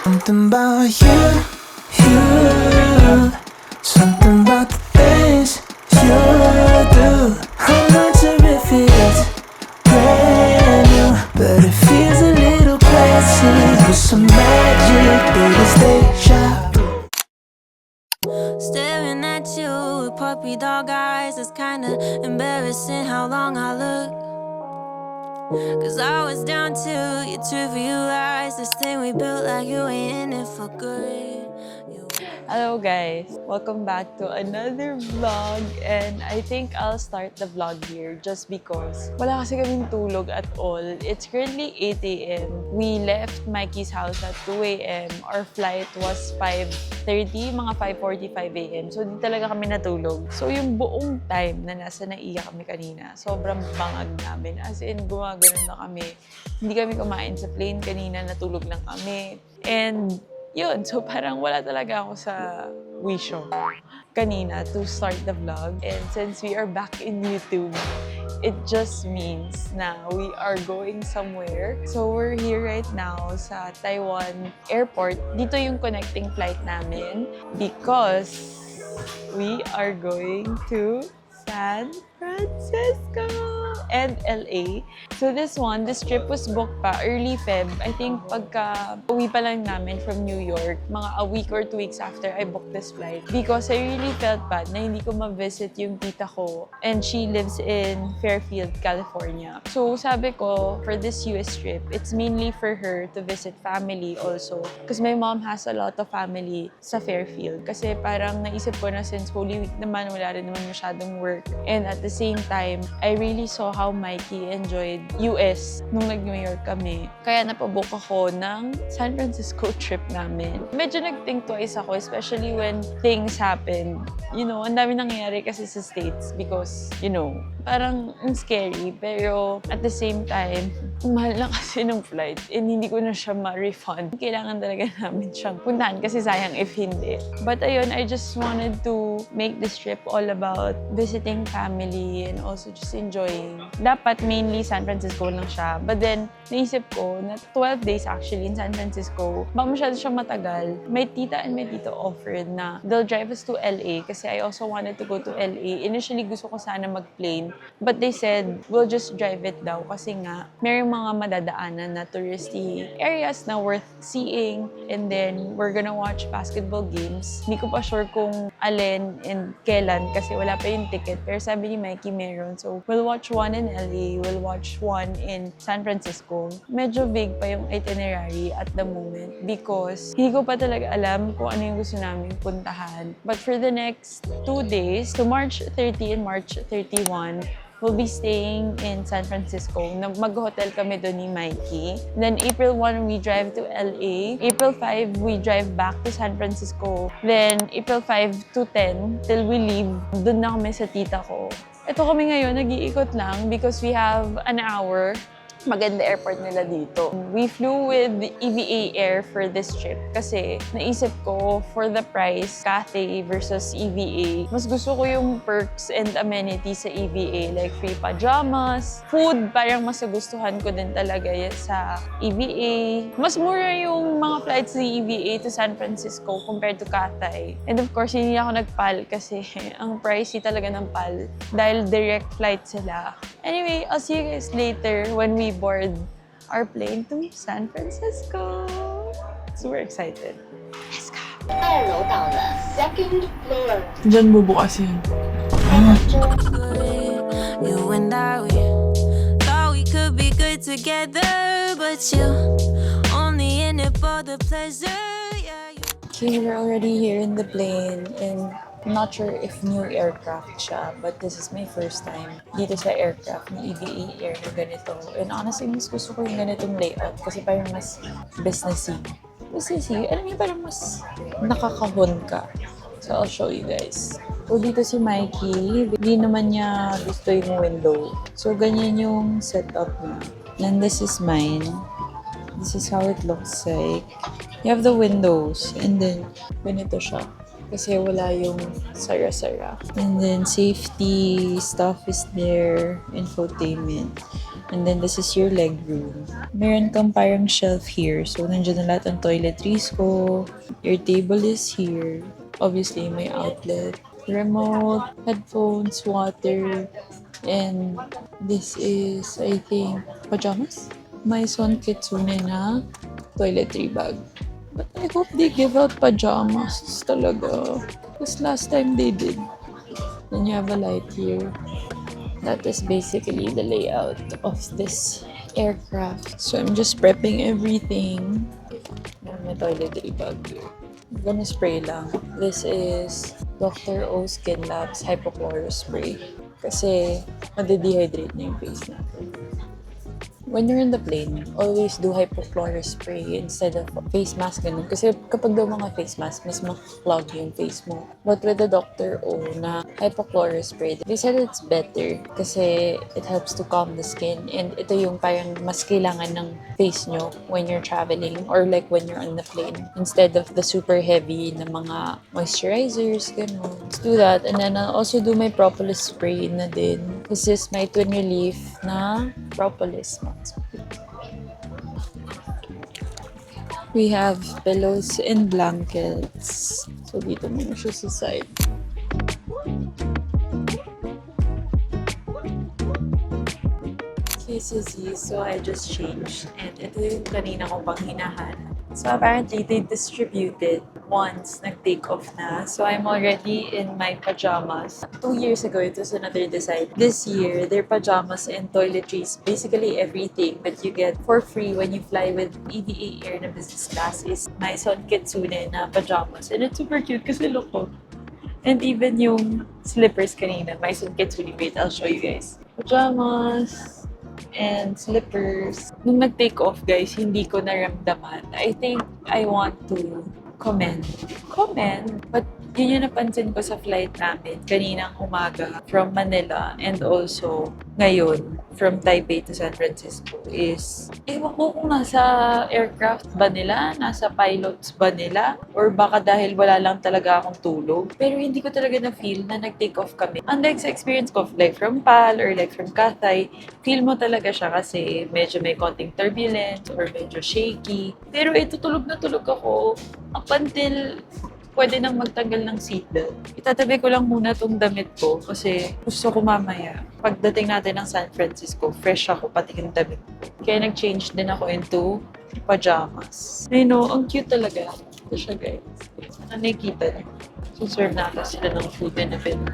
Something about you, something about the things you do. I'm not sure if it's brand new, but it feels a little classy. With some magic, baby, deja vu. Staring at you with puppy dog eyes. It's kinda embarrassing how long I look. Cause I was down to you to realize this thing we built, like you ain't in it for good. Hello guys! Welcome back to another vlog, and I think I'll start the vlog here just because wala kasi kaming tulog at all. It's currently 8 a.m. We left Mikey's house at 2 a.m. Our flight was 5:30, mga 5:45 a.m. So di talaga kami natulog. So yung buong time na nasa naiya kami kanina, sobrang bangag namin. As in, gumagano'n na kami. Hindi kami kumain sa plane kanina, natulog lang kami. And yun, so parang wala talaga ako sa wisyo kanina to start the vlog. And since we are back in YouTube, it just means na we are going somewhere. So we're here right now sa Taiwan Airport. Dito yung connecting flight namin because we are going to San Francisco and LA. So this trip was booked pa early Feb. I think pagka uwi pa lang namin from New York, mga a week or 2 weeks after I booked this flight. Because I really felt bad na hindi ko ma-visit yung tita ko. And she lives in Fairfield, California. So sabi ko, for this US trip, it's mainly for her to visit family also. Because my mom has a lot of family sa Fairfield. Kasi parang naisip ko na since Holy Week naman, wala rin naman masyadong work. And at the same time, I really saw how Mikey enjoyed US nung nag-New York kami. Kaya napabook ako ng San Francisco trip namin. Medyo nag-think twice ako, especially when things happen. You know, ang dami nangyayari kasi sa States because, you know, parang scary. Pero at the same time, mahal na kasi ng flight and hindi ko na siya ma-refund. Kailangan talaga namin siyang puntahan kasi sayang if hindi. But ayun, I just wanted to make this trip all about visiting family and also just enjoying. Dapat mainly San Francisco lang siya. But then, naisip ko na 12 days actually in San Francisco, baka masyado siya matagal. My tita and my tito offered na they'll drive us to LA kasi I also wanted to go to LA. Initially, gusto ko sana mag-plane. But they said, we'll just drive it daw kasi nga, may mga madadaanan na touristy areas na worth seeing. And then, we're gonna watch basketball games. Hindi ko pa sure kung alin and kailan kasi wala pa yung ticket. Pero sabi ni Mikey meron. So, we'll watch one in LA, we'll watch one in San Francisco. Medyo vague pa yung itinerary at the moment because hindi ko pa talaga alam kung ano yung gusto namin puntahan. But for the next 2 days, to March 30 and March 31, we'll be staying in San Francisco. Mag-hotel kami doon ni Mikey. Then April 1, we drive to LA. April 5, we drive back to San Francisco. Then April 5 to 10, till we leave, doon na kami sa tita ko. Ito kami ngayon, nag-iikot lang because we have an hour. Maganda airport nila dito. We flew with EVA Air for this trip kasi naisip ko for the price, Cathay versus EVA, mas gusto ko yung perks and amenities sa EVA like free pajamas, food, parang mas gustuhan ko din talaga sa EVA. Mas mura yung mga flights ni EVA to San Francisco compared to Cathay. And of course, hindi ako nagpal kasi ang pricey talaga ng PAL dahil direct flight sila. Anyway, I'll see you guys later when we board our plane to San Francisco. Super excited. Let's go! 2楼档的 second floor。 Diyan bubukas yun. You and I, we thought we could be good together, but you only in it for the pleasure. Yeah, you... Okay, we're already here in the plane and I'm not sure if new aircraft siya, but this is my first time dito sa aircraft ni EVA Air na ganito. And honestly, mas gusto ko yung ganitong layout kasi parang mas businessy. Businessy, alam niyo, parang mas nakakahon ka. So I'll show you guys. So dito si Mikey, hindi naman niya gusto yung window. So ganyan yung setup niya. And this is mine. This is how it looks like. You have the windows and then ganito siya. Kasi wala yung sara-sara. And then safety stuff is there, infotainment. And then this is your leg room. Meron kang parang shelf here. So nandiyan na lahat ng toiletries ko. Your table is here. Obviously, may outlet. Remote, headphones, water, and this is, I think, pajamas? My son Kitsune na toiletry bag. But I hope they give out pajamas talaga. Because last time they did. Then you have a light here. That is basically the layout of this aircraft. So I'm just prepping everything. May toiletry bag here. I'm gonna spray lang. This is Dr. O Skin Labs Hypochlorous Spray. Kasi madi-dehydrate na yung face natin. When you're in the plane, always do hypochlorous spray instead of face mask. Ganun. Kasi kapag daw mga face mask, mas mag-clog yung face mo. But with the Dr. O na hypochlorous spray, they said it's better kasi it helps to calm the skin. And ito yung parang mas kailangan ng face nyo when you're traveling or like when you're on the plane. Instead of the super heavy na mga moisturizers, ganun. Let's do that. And then I'll also do my propolis spray na din. This is my Twin Relief na propolis mask. We have pillows and blankets. So dito muna siya sa side. KCC, so I just changed. And ito yung kanina ko pang hinahanap. So apparently they distributed once nag-take off na. So I'm already in my pajamas. 2 years ago, it was another design. This year, their pajamas and toiletries, basically everything that you get for free when you fly with EVA Air na business class is my son Kitsune na pajamas. And it's super cute kasi look ko. And even yung slippers kanina, my son Kitsune. Wait, I'll show you guys. Pajamas and slippers. Nung nag-take off, guys, hindi ko naramdaman. I think I want to comment. But yun yung napansin ko sa flight namin kaninang umaga from Manila and also ngayon from Taipei to San Francisco is ewan ko kung nasa aircraft ba nila, nasa pilots ba nila, or baka dahil wala lang talaga akong tulog. Pero hindi ko talaga na-feel na nag-take off kami. Unlike sa experience ko like from PAL or like from Cathay, feel mo talaga siya kasi medyo may konting turbulence or medyo shaky. Pero ito tulog na tulog ako up until pwede nang magtanggal ng seatbelt. Itatabi ko lang muna tong damit ko kasi gusto ko mamaya. Pagdating natin ng San Francisco, fresh ako pati yung damit ko. Kaya nag-change din ako into pajamas. I know, ang cute talaga. Ito siya, guys. Sana nakikita niyo. So, serve natin sila ng food and event.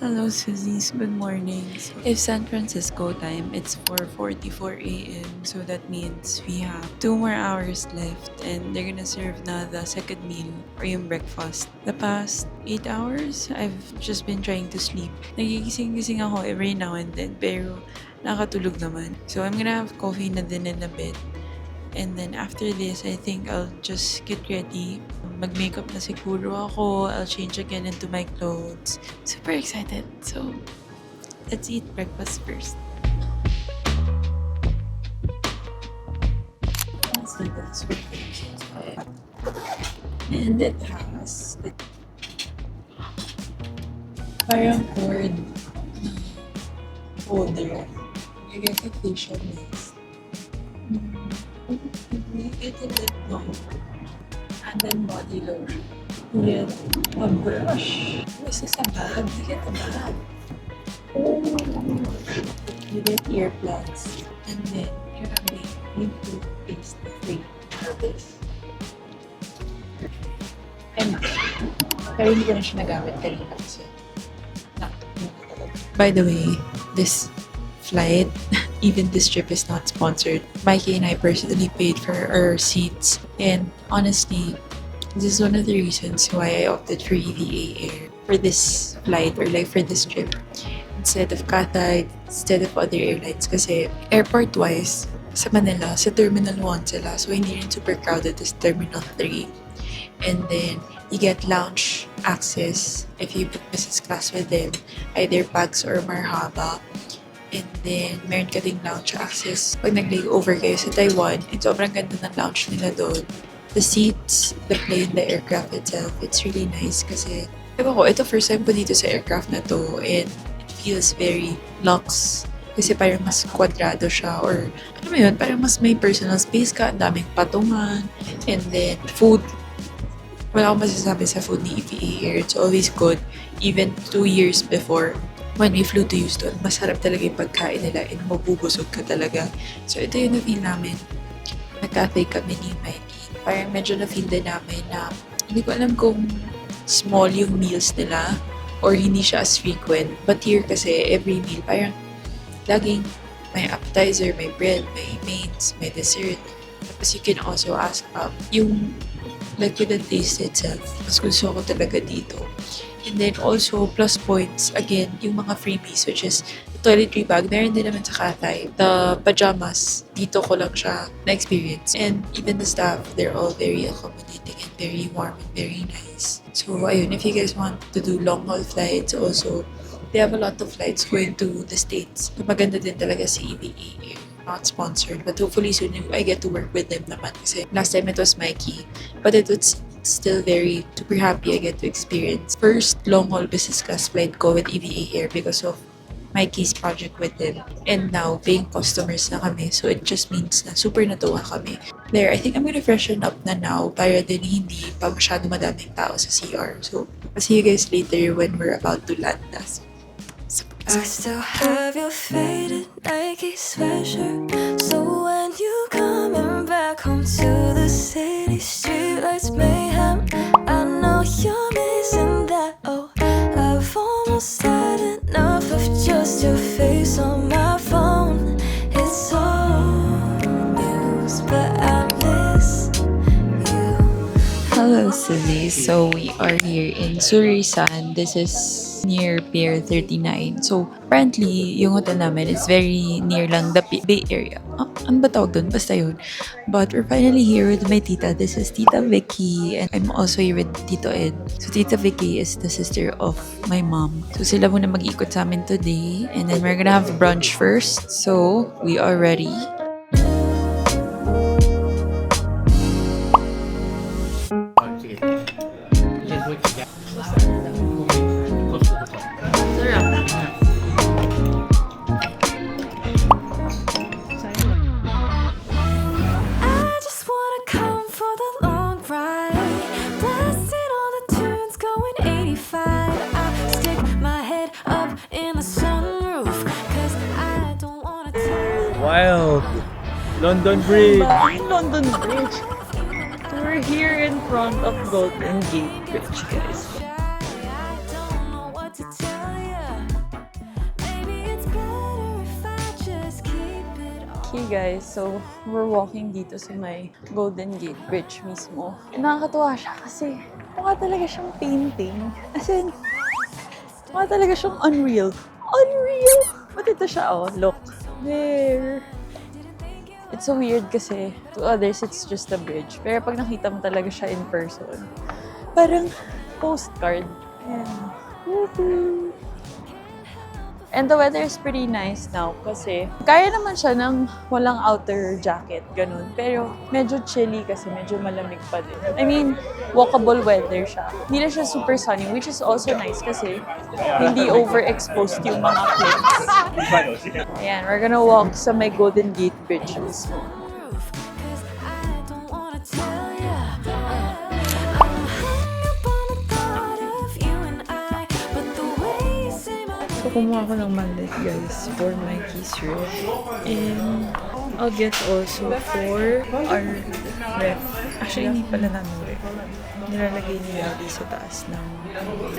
Hello, Suzies. Good morning. So, if San Francisco time, it's 4:44 a.m. So that means we have 2 more hours left and they're gonna serve na the second meal or yung breakfast. The past 8 hours, I've just been trying to sleep. Nagigising-gising ako every now and then pero nakatulog naman. So I'm gonna have coffee na din in a bit. And then after this, I think I'll just get ready. Mag-makeup na siguro ako. I'll change again into my clothes. Super excited. So, let's eat breakfast first. Let's see, that's what and it has parang cord na holder. You get a facial mask. You get a lip balm. And then body lotion. You get a brush. This is a bag. You get a bag. Oh. You get earplugs. And then you have a new toothpaste free for this. And pero hindi ko na siya nagamit kanina kasi by the way, this flight, even this trip is not sponsored. Mikey and I personally paid for our seats. And honestly, this is one of the reasons why I opted for EVA Air for this flight or like for this trip instead of Cathay, instead of other airlines. Kasi airport-wise, sa Manila, sa Terminal 1 sila. So hindi rin super crowded as Terminal 3. And then, you get lounge access if you book business class with them, either PAX or Marhaba. And then, meron ka ding lounge access pag nag-layover kayo sa Taiwan. And sobrang ganda ng lounge nila doon. The seats, the plane, the aircraft itself, it's really nice kasi ewan ko, ito first time ko dito sa aircraft na to and it feels very luxe. Kasi parang mas kwadrado siya or ano mo yun, parang mas may personal space ka, ang daming patungan. And then, food. Wala akong masasabi sa food ni EVA Air. It's always good. Even 2 years before, when we flew to Houston, masarap talaga yung pagkain nila and mabubusog ka talaga. So, ito yung na-feel namin. Nag-cafe kami ni Mikey. Parang medyo na-feel din namin na hindi ko alam kung small yung meals nila or hindi siya as frequent. But here kasi, every meal, parang laging may appetizer, may bread, may mains, may dessert. Tapos you can also ask yung like with the taste itself. Mas gusto ko talaga dito. And then also, plus points, again, yung mga freebies, which is the toiletry bag. Meron din naman sa Cathay. The pajamas, dito ko lang siya na-experience. And even the staff, they're all very accommodating and very warm and very nice. So, ayun, if you guys want to do long-haul flights, also, they have a lot of flights going to the States. So, maganda din talaga si EVA Air. Not sponsored, but hopefully soon I get to work with them naman. Kasi last time it was Mikey. But it was still very super happy I get to experience first long-haul business class flight ko with EVA Air because of Mikey's project with them. And now, paying customers na kami. So, it just means na super natuwa kami. There, I think I'm gonna freshen up na now para din hindi pa masyado madaming tao sa CR. So, I'll see you guys later when we're about to land na. I still have your faded Nike sweatshirt. So when you coming back home to the city, streetlights mayhem, I know you're missing that. Oh, I've almost had enough of just your face on my phone. It's old news, but I miss you. Hello, Silly. So we are here in Surisan. This is near Pier 39. So, apparently, yung hotel namin is very near lang the Bay Area. Ano ba tawag dun? Basta yun. But we're finally here with my tita. This is Tita Vicky. And I'm also here with Tito Ed. So, Tita Vicky is the sister of my mom. So, sila muna mag-ikot sa amin today. And then we're gonna have brunch first. So, we are ready. I just wanna come for the long ride, blasting all the tunes going 85. I stick my head up in the sunroof, cause I don't wanna tell. Wild. London Bridge. London Bridge. We're here in front of Golden Gate Bridge, guys. I don't know what to tell ya. Maybe it's better if I just keep it all. Okay guys, so we're walking dito sa may Golden Gate Bridge mismo. Nakakatuwa siya kasi mukha talaga siyang painting. As in, mukha talaga siyang unreal. Unreal! But ito siya, oh, look. There. It's so weird kasi to others, it's just a bridge. Pero pag nakita mo talaga siya in person, parang postcard. Ayan. Woohoo! And the weather is pretty nice now kasi kaya naman siya ng walang outer jacket, ganun. Pero medyo chilly kasi medyo malamig pa din. I mean, walkable weather siya. Hindi na siya super sunny, which is also nice kasi hindi overexposed yung mga cliffs. Ayan, we're gonna walk sa may Golden Gate Bridge mismo. Cause I don't wanna tell ya. I'm hung up on the thought of you and I, but the way you say my So, kumuha ko ng mandate, guys, for my keys ref. And I'll get also for our ref. Actually, hindi pala namin ref. Nilalagay nila di sa taas ng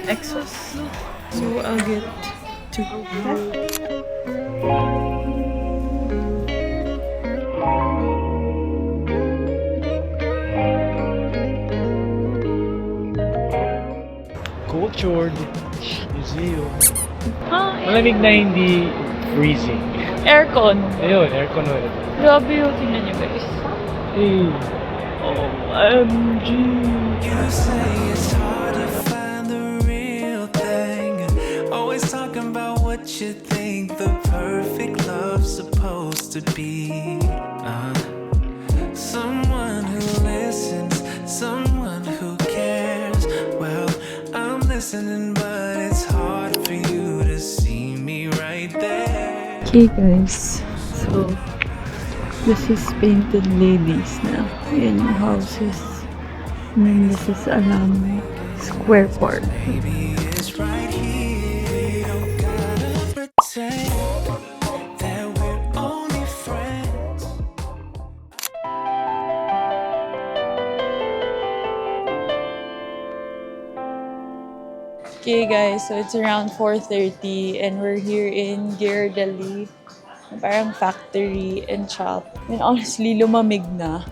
exhaust. So, I'll get 2. Cultured Museum. Malamig na hindi freezing. Aircon. Ayun, aircon ulit. Grabe yun. Tingnan nyo, guys. Hey. OMG. You say it's hard to find the real thing. Always talking about what you think the perfect supposed to be. Someone who listens, someone who cares. Well, I'm listening, but it's hard for you to see me right there. Okay guys, so this is Painted Ladies na. Ayan yung houses. And then this is Alam Square Park. Maybe it's right here. You don't gotta pretend that we're only friends. Okay guys, so it's around 4:30 and we're here in Ghirardelli. Parang factory and shop. And honestly, lumamig na.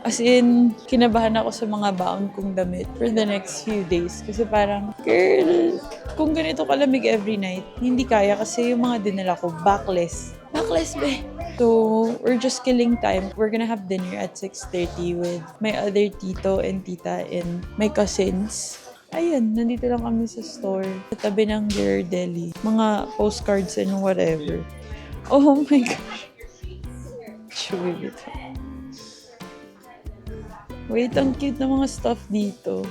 As in, kinabahan ako sa mga baon kong damit for the next few days. Kasi parang, girl, kung ganito kalamig every night, hindi kaya kasi yung mga dinala ko, backless. Backless, be! So, we're just killing time. We're gonna have dinner at 6:30 with my other tito and tita and my cousins. Ayun, nandito lang kami sa store. Sa tabi ng Ghirardelli. Mga postcards and whatever. Oh my gosh. Sure. Wait, ang cute na mga stuff dito.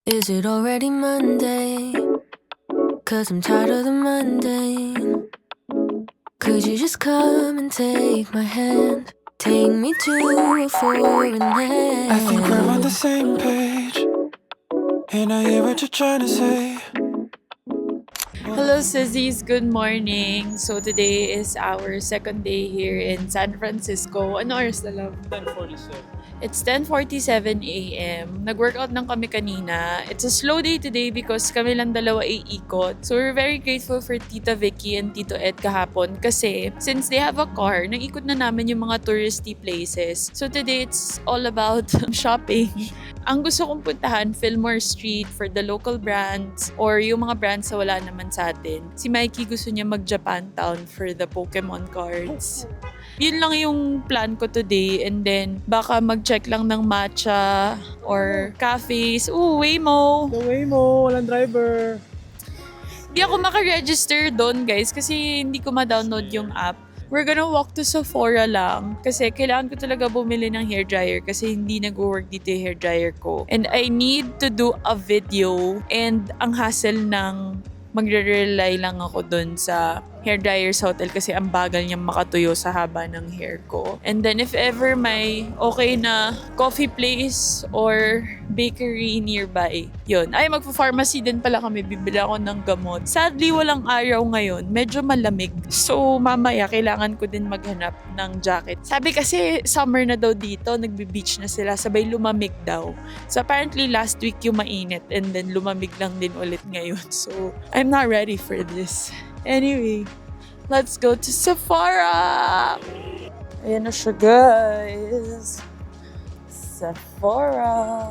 Is it already Monday? 'Cause I'm tired of the mundane. Could you just come and take my hand? Take me to a foreign land. I think we're on the same page, and I hear what you're trying to say. Hello sissies, good morning. So today is our second day here in San Francisco. Ano oras na lang? 10:47. It's 10:47 a.m. Nag-workout lang kami kanina. It's a slow day today because kami lang dalawa iikot. So we're very grateful for Tita Vicky and Tito Ed kahapon kasi since they have a car, nag-ikot na namin yung mga touristy places. So today it's all about shopping. Ang gusto kong puntahan, Fillmore Street for the local brands or yung mga brands na wala naman sa atin. Si Mikey gusto niya mag-Japantown for the Pokemon cards. Yun lang yung plan ko today and then baka mag-check lang ng matcha or cafes. Ooh, Waymo! The way mo, walang driver. Hindi ako makaregister doon guys kasi hindi ko ma-download yung app. We're gonna walk to Sephora lang kasi kailangan ko talaga bumili ng hairdryer kasi hindi nag-work dito yung hairdryer ko. And I need to do a video and ang hassle ng magre-rely lang ako dun sa hairdryer sa hotel kasi ang bagal niyang makatuyo sa haba ng hair ko. And then if ever may okay na coffee place or bakery nearby, yun. Ay, magpa-pharmacy din pala kami. Bibili ako ng gamot. Sadly, walang araw ngayon. Medyo malamig. So, mamaya, kailangan ko din maghanap ng jacket. Sabi kasi, summer na daw dito. Nagbe-beach na sila. Sabay lumamig daw. So, apparently, last week yung mainit and then lumamig lang din ulit ngayon. So, I'm not ready for this. Anyway, let's go to Sephora! Ayan na siya, guys. Sephora.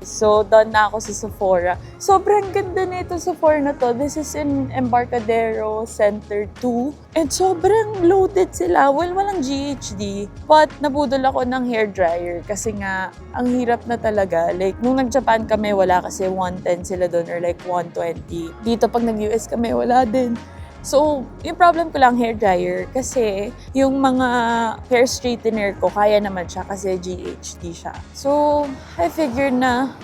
So, done na ako sa Sephora. Sobrang ganda nito Sephora na to. This is in Embarcadero Center 2. And sobrang loaded sila. Well, walang GHD. But, nabudol ako ng hairdryer kasi nga, ang hirap na talaga. Like, nung nag-Japan kami, wala kasi 110 sila doon or like 120. Dito, pag nag-US kami, wala din. So, yung problem ko lang hairdryer kasi yung mga hair straightener ko, kaya naman siya kasi GHD siya. So, I figured na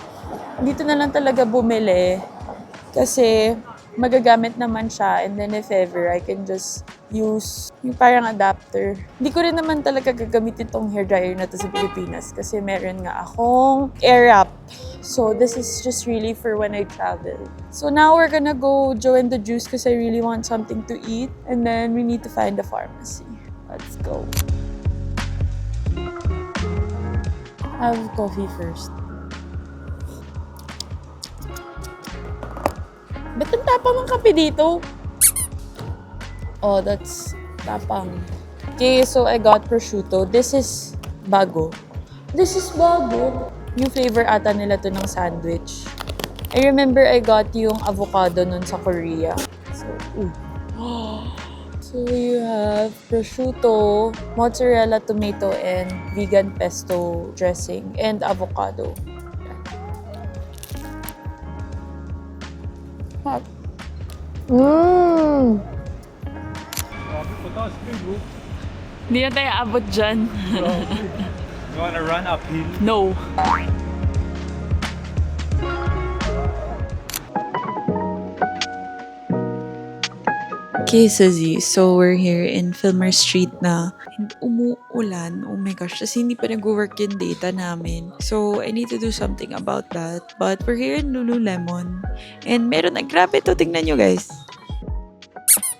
dito na lang talaga bumili kasi magagamit naman siya and then if ever, I can just use yung parang adapter. Hindi ko rin naman talaga gagamitin tong hairdryer na to sa Pilipinas kasi meron nga akong air wrap. So, this is just really for when I travel. So, now we're gonna go Joe and the Juice because I really want something to eat. And then, we need to find a pharmacy. Let's go. Have coffee first. Ba't ang tapang ng kape dito? Oh, that's tapang. Okay, so I got prosciutto. This is bago. This is bago. Yung flavor ata nila to ng sandwich. I remember I got yung avocado nun sa Korea. So, ooh. So you have prosciutto, mozzarella, tomato, and vegan pesto dressing, and avocado. Mmm! Grabe po, taas big oh. Hindi na tayo abot dyan. You wanna run uphill? No. Okay, Suzy. So, we're here in Filmer Street na umuulan. Oh my gosh. Kasi hindi pa nag-work yung data namin. So, I need to do something about that. But we're here in Lululemon. And meron na. Grabe to. Tingnan nyo, guys.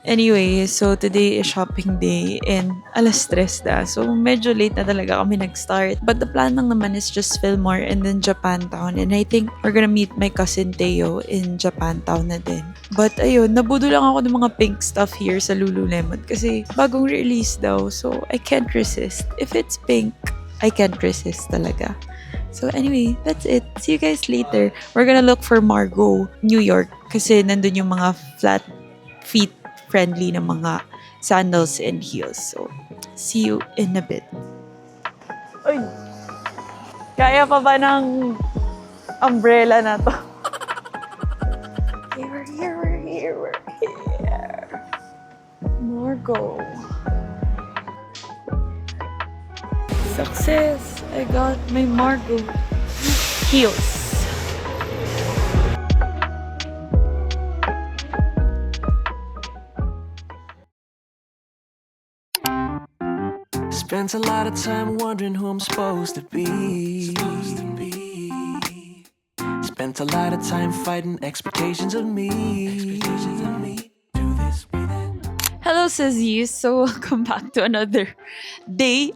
Anyway, so today is shopping day and 3:00 na. So medyo late na talaga kami nag-start. But the plan lang naman is just Fillmore and then Japantown. And I think we're gonna meet my cousin Teo in Japantown na din. But ayun, nabudo lang ako ng mga pink stuff here sa Lululemon kasi bagong release daw. So I can't resist. If it's pink, I can't resist talaga. So anyway, that's it. See you guys later. We're gonna look for Margot, New York kasi nandun yung mga flat feet friendly na mga sandals and heels. So, see you in a bit. Uy! Kaya pa ba ng umbrella na to? Okay, we're here. Margot. Success! I got my Margot heels. Spent a lot of time wondering who I'm supposed to be. Spent a lot of time fighting expectations of me. Do this, be that. Hello, Suzy. So, welcome back to another day.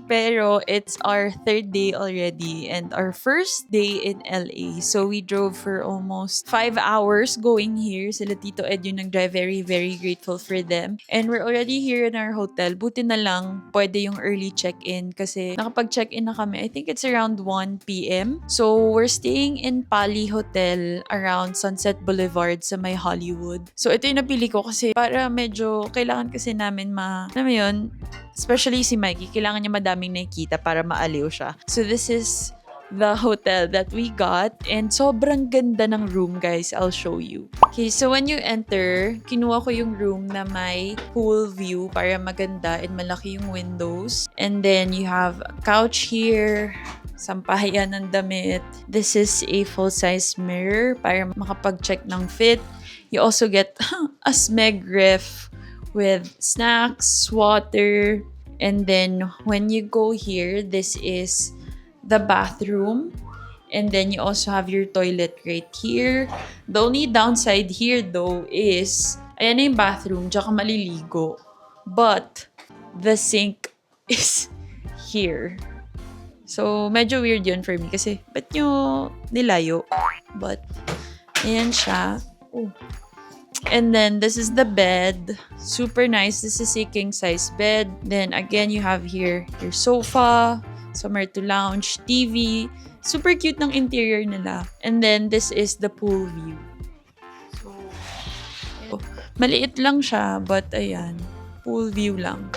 Pero it's our third day already and our first day in LA. So, we drove for almost 5 hours going here. Sila Tito Ed yung nag-drive. Very, very grateful for them. And we're already here in our hotel. Buti na lang, pwede yung early check-in kasi nakapag-check-in na kami. I think it's around 1 p.m. So, we're staying in Pali Hotel around Sunset Boulevard sa may Hollywood. So, ito yung napili ko kasi para medyo kailangan kasi namin alam mo yun, especially si Mikey, kailangan niya madaming nakikita para maaliw siya. So this is the hotel that we got and sobrang ganda ng room, guys. I'll show you. Okay, so when you enter, kinuha ko yung room na may pool view para maganda and malaki yung windows. And then you have a couch here, sampahan ng damit. This is a full-size mirror para makapag-check ng fit. You also get a Smeg ref with snacks, water, and then when you go here, this is the bathroom. And then you also have your toilet right here. The only downside here though is, ayan na yung bathroom, diyan ka maliligo. But, the sink is here. So, medyo weird yun for me kasi, ba't nyo nilayo? But, ayan siya. Oh. And then, this is the bed. Super nice. This is a king-size bed. Then, again, you have here your sofa, somewhere to lounge, TV. Super cute ng interior nila. And then, this is the pool view. So, maliit lang siya, but ayan, pool view lang.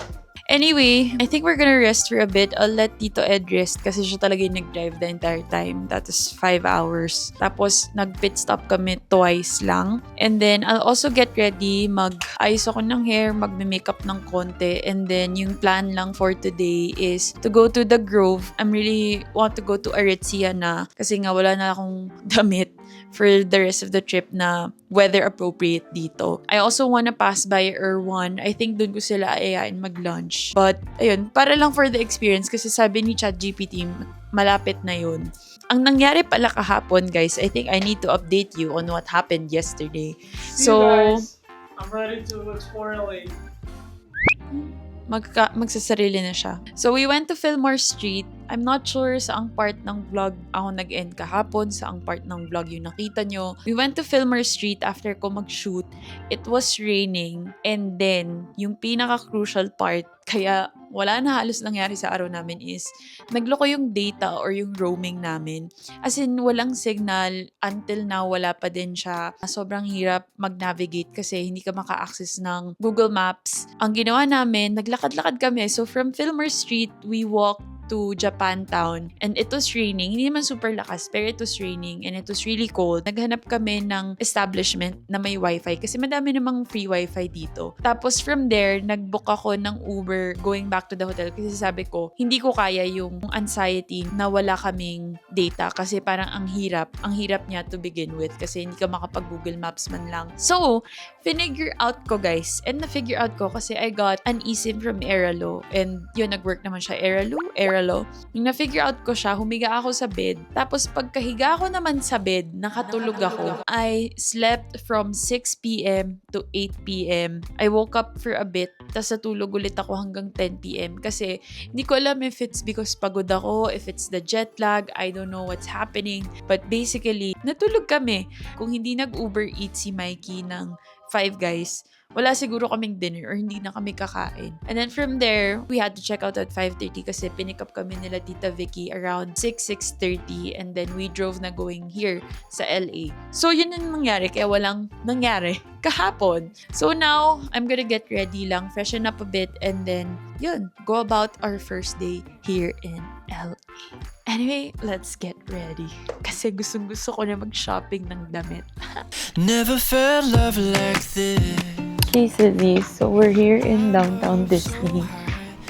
Anyway, I think we're gonna rest for a bit. I'll let Tito Ed rest kasi siya talaga yung nag-drive the entire time. That is 5 hours. Tapos, nag-pit stop kami twice lang. And then, I'll also get ready. Mag-ayos ako ng hair, mag-makeup ng konti. And then, yung plan lang for today is to go to the Grove. I really want to go to Aritzia na kasi nga wala na akong damit for the rest of the trip na weather appropriate dito. I also wanna pass by Erwan. I think doon ko sila ayain mag-lunch. But, ayun, para lang for the experience kasi sabi ni ChatGPT, malapit na yun. Ang nangyari pala kahapon, guys, I think I need to update you on what happened yesterday. See you guys. I'm ready to explore LA. Magsasarili na siya. So, we went to Fillmore Street. I'm not sure saang part ng vlog ako nag-end kahapon, saang part ng vlog yung nakita nyo. We went to Fillmore Street after ko mag-shoot. It was raining. And then, yung pinaka-crucial part, kaya wala na halos nangyari sa araw namin is nagloko yung data or yung roaming namin. As in, walang signal. Until now, wala pa din siya. Sobrang hirap mag-navigate kasi hindi ka maka-access ng Google Maps. Ang ginawa namin, naglakad-lakad kami. So, from Fillmore Street, we walked to Japantown. And it was raining. Hindi naman super lakas, pero it was raining and it was really cold. Naghanap kami ng establishment na may wifi kasi madami namang free wifi dito. Tapos from there, nag-book ako ng Uber going back to the hotel kasi sabi ko, hindi ko kaya yung anxiety na wala kaming data kasi parang ang hirap niya to begin with kasi hindi ka makapag-Google Maps man lang. So, finigure out ko guys. And na-figure out ko kasi I got an eSIM from Aeralo and yun, nag-work naman siya. Aeralo. Nung na-figure out ko siya, humiga ako sa bed. Tapos pagkahiga ko naman sa bed, nakatulog ako. I slept from 6 p.m. to 8 p.m. I woke up for a bit, tapos natulog ulit ako hanggang 10 p.m. Kasi hindi ko alam if it's because pagod ako, if it's the jet lag, I don't know what's happening. But basically, natulog kami. Kung hindi nag-Uber Eats si Mikey ng Five Guys, wala siguro kaming dinner or hindi na kami kakain. And then from there, we had to check out at 5:30 kasi pinick up kami nila Tita Vicky around 6:30 and then we drove na going here sa LA. So yun ang nangyari, kaya walang nangyari kahapon. So now, I'm gonna get ready lang, freshen up a bit and then yun, go about our first day here in LA. Anyway, let's get ready. Kasi gustong-gusto ko na mag-shopping ng damit. Never felt love like this. Hey Sissy, so we're here in downtown Disney.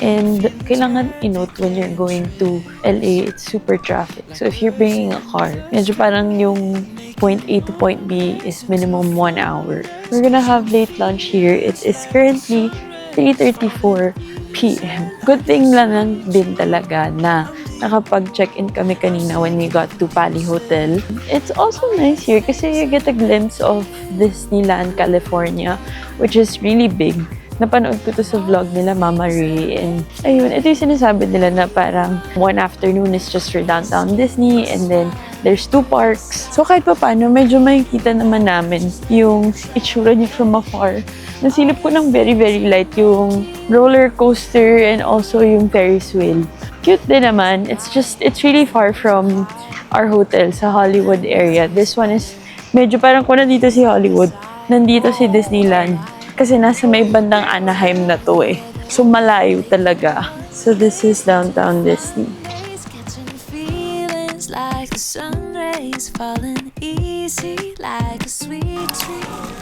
And kailangan i-note when you're going to LA, it's super traffic. So if you're bringing a car, medyo parang yung point A to point B is minimum 1 hour. We're gonna have late lunch here. It is currently 3:34 p.m. Good thing lang din talaga na nakapag-check-in kami kanina when we got to Pali Hotel. It's also nice here kasi you get a glimpse of Disneyland, California, which is really big. Napanood ko to sa vlog nila, Mama Ray. And ayun, ito yung sinasabi nila na parang one afternoon is just for downtown Disney and then there's 2 parks. So kahit pa paano, medyo makikita naman namin yung itsura niya from afar. Nasilip ko ng very, very light yung roller coaster and also yung Ferris wheel. Cute din naman. It's really far from our hotel sa Hollywood area. This one is medyo parang kung nandito si Hollywood, nandito si Disneyland. Kasi nasa may bandang Anaheim na to eh. So malayo talaga. So this is downtown Disney. Catching feelings like the sun rays falling easy like a sweet dream.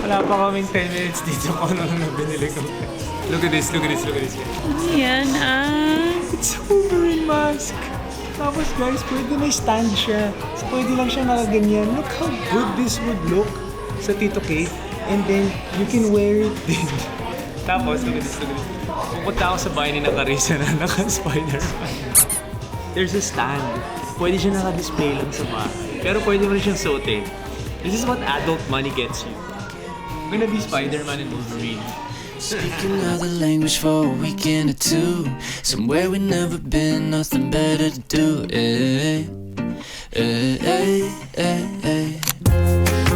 Wala pa kaming 10 minutes dito kung ano na binili ko. Look at this. Yan It's a Wolverine mask. Tapos guys, pwede may stand siya. So pwede lang siya nakaganyan. Look how good this would look sa Tito Kate. And then, you can wear it din. Tapos, look at this. Pupunta ako sa bahay ni Carissa na naka-Spider-Man. There's a stand. Pwede siya naka-display lang sa bahay. Pero pwede mo rin siyang suotin. This is what adult money gets you. I'm gonna be Spider-Man and Wolverine. Speaking another language for a weekend or two. Somewhere we've never been, nothing better to do.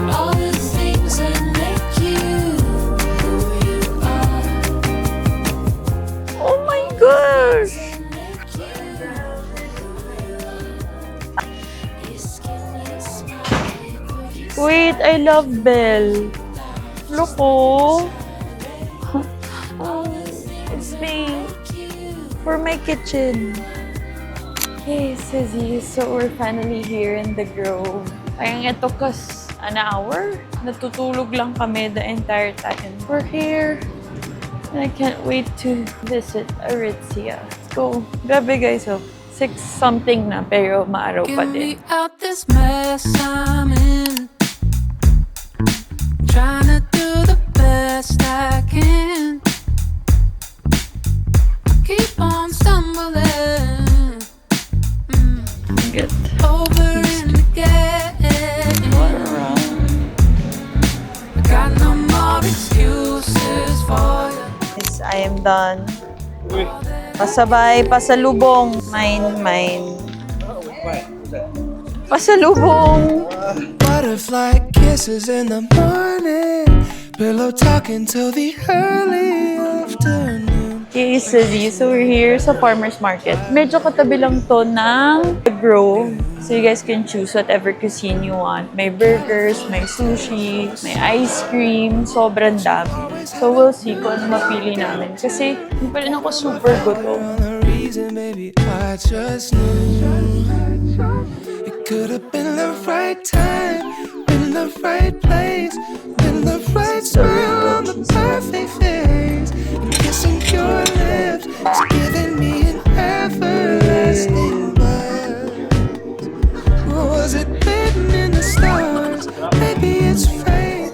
All the things that make you who you are. Oh my gosh! Wait, I love Belle. Look, oh. It's me. For my kitchen. Hey, Sissy. So we're finally here in the Grove. Parang it took us an hour. Natutulog lang kami the entire time. We're here. And I can't wait to visit Aritzia. Let's go. Grabe guys, oh. 6 something na pero maaraw pa din. Get me out this mess I'm in. Trying to do the best I can. I keep on stumbling. Get Over and again. what around. I got no more excuses for you. Yes, I am done. Uy, Pasabay, pasalubong. Mine. Pasalubong. Butterfly kisses in the morning. Pillow talking till the early afternoon. Okay, Suzy. So we're here sa farmer's market. Medyo katabi lang to ng The Grove. So you guys can choose whatever cuisine you want. May burgers, may sushi, may ice cream. Sobrang dami. So we'll see kung ano mapili namin. Kasi hindi pa rin ako super gutom. The reason, baby, I just knew it could have been the right time, been the right place, been the right smile on the perfect face. And kissing your lips is giving me an everlasting buzz. Was it written in the stars? Maybe it's fate.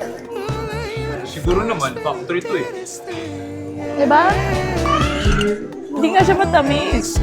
Siguro naman, factory to eh. Diba? Hindi nga siya matamis.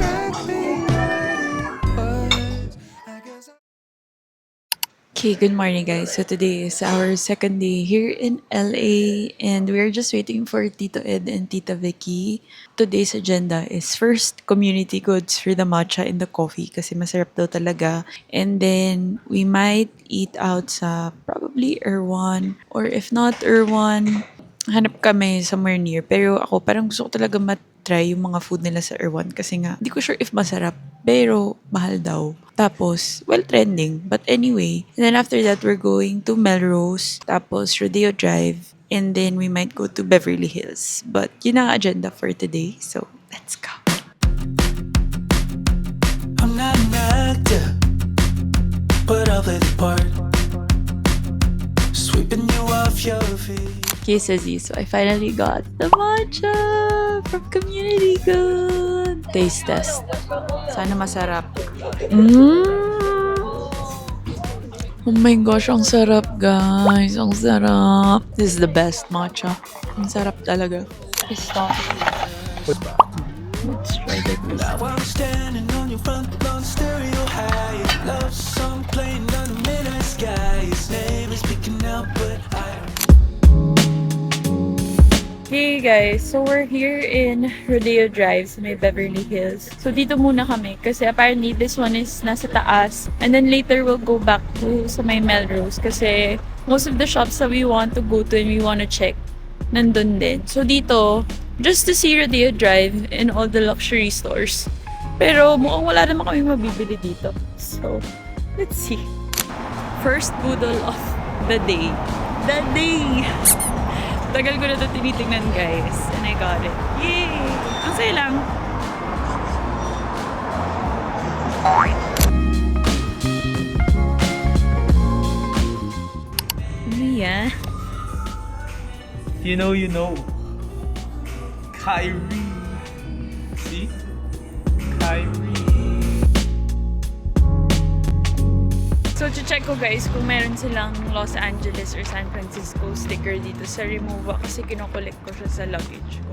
Okay, good morning guys. So today is our second day here in LA and we're just waiting for Tito Ed and Tita Vicky. Today's agenda is first community goods for the matcha and the coffee kasi masarap daw talaga. And then we might eat out sa probably Erwan or if not Erwan, hanap kami somewhere near. Pero ako parang gusto ko talaga try yung mga food nila sa Erwan kasi nga hindi ko sure if masarap pero mahal daw. Tapos, well, trending. But anyway, and then after that, we're going to Melrose, tapos Rodeo Drive, and then we might go to Beverly Hills. But yun ang agenda for today, so let's go. I'm not an actor, but I'll play the part. Sweeping you off your feet. Okay, Suzy, so I finally got the matcha from Community Good. Taste test. Sana masarap. Oh my gosh, ang sarap guys. Ang sarap. This is the best matcha. Ang sarap talaga. Stop. Let's try this. Now I'm standing on your front lawn, stereo high. Love song playing under midnight sky. His name is speaking out, but I Hey guys, so we're here in Rodeo Drive sa may Beverly Hills. So dito muna kami kasi apparently this one is nasa taas. And then later we'll go back to sa may Melrose kasi most of the shops that we want to go to and we want to check, nandun din. So dito, just to see Rodeo Drive and all the luxury stores. Pero mukhang wala naman kami mabibili dito. So, let's see. First boodle of the day. The day! Tagal ko na ito tinitingnan guys. And I got it. Yay! Ang saya lang. Ano yan? You know. Kyrie. See? Kyrie. So, check ko guys kung meron silang Los Angeles or San Francisco sticker dito sa Remova kasi kinokollect ko siya sa luggage ko.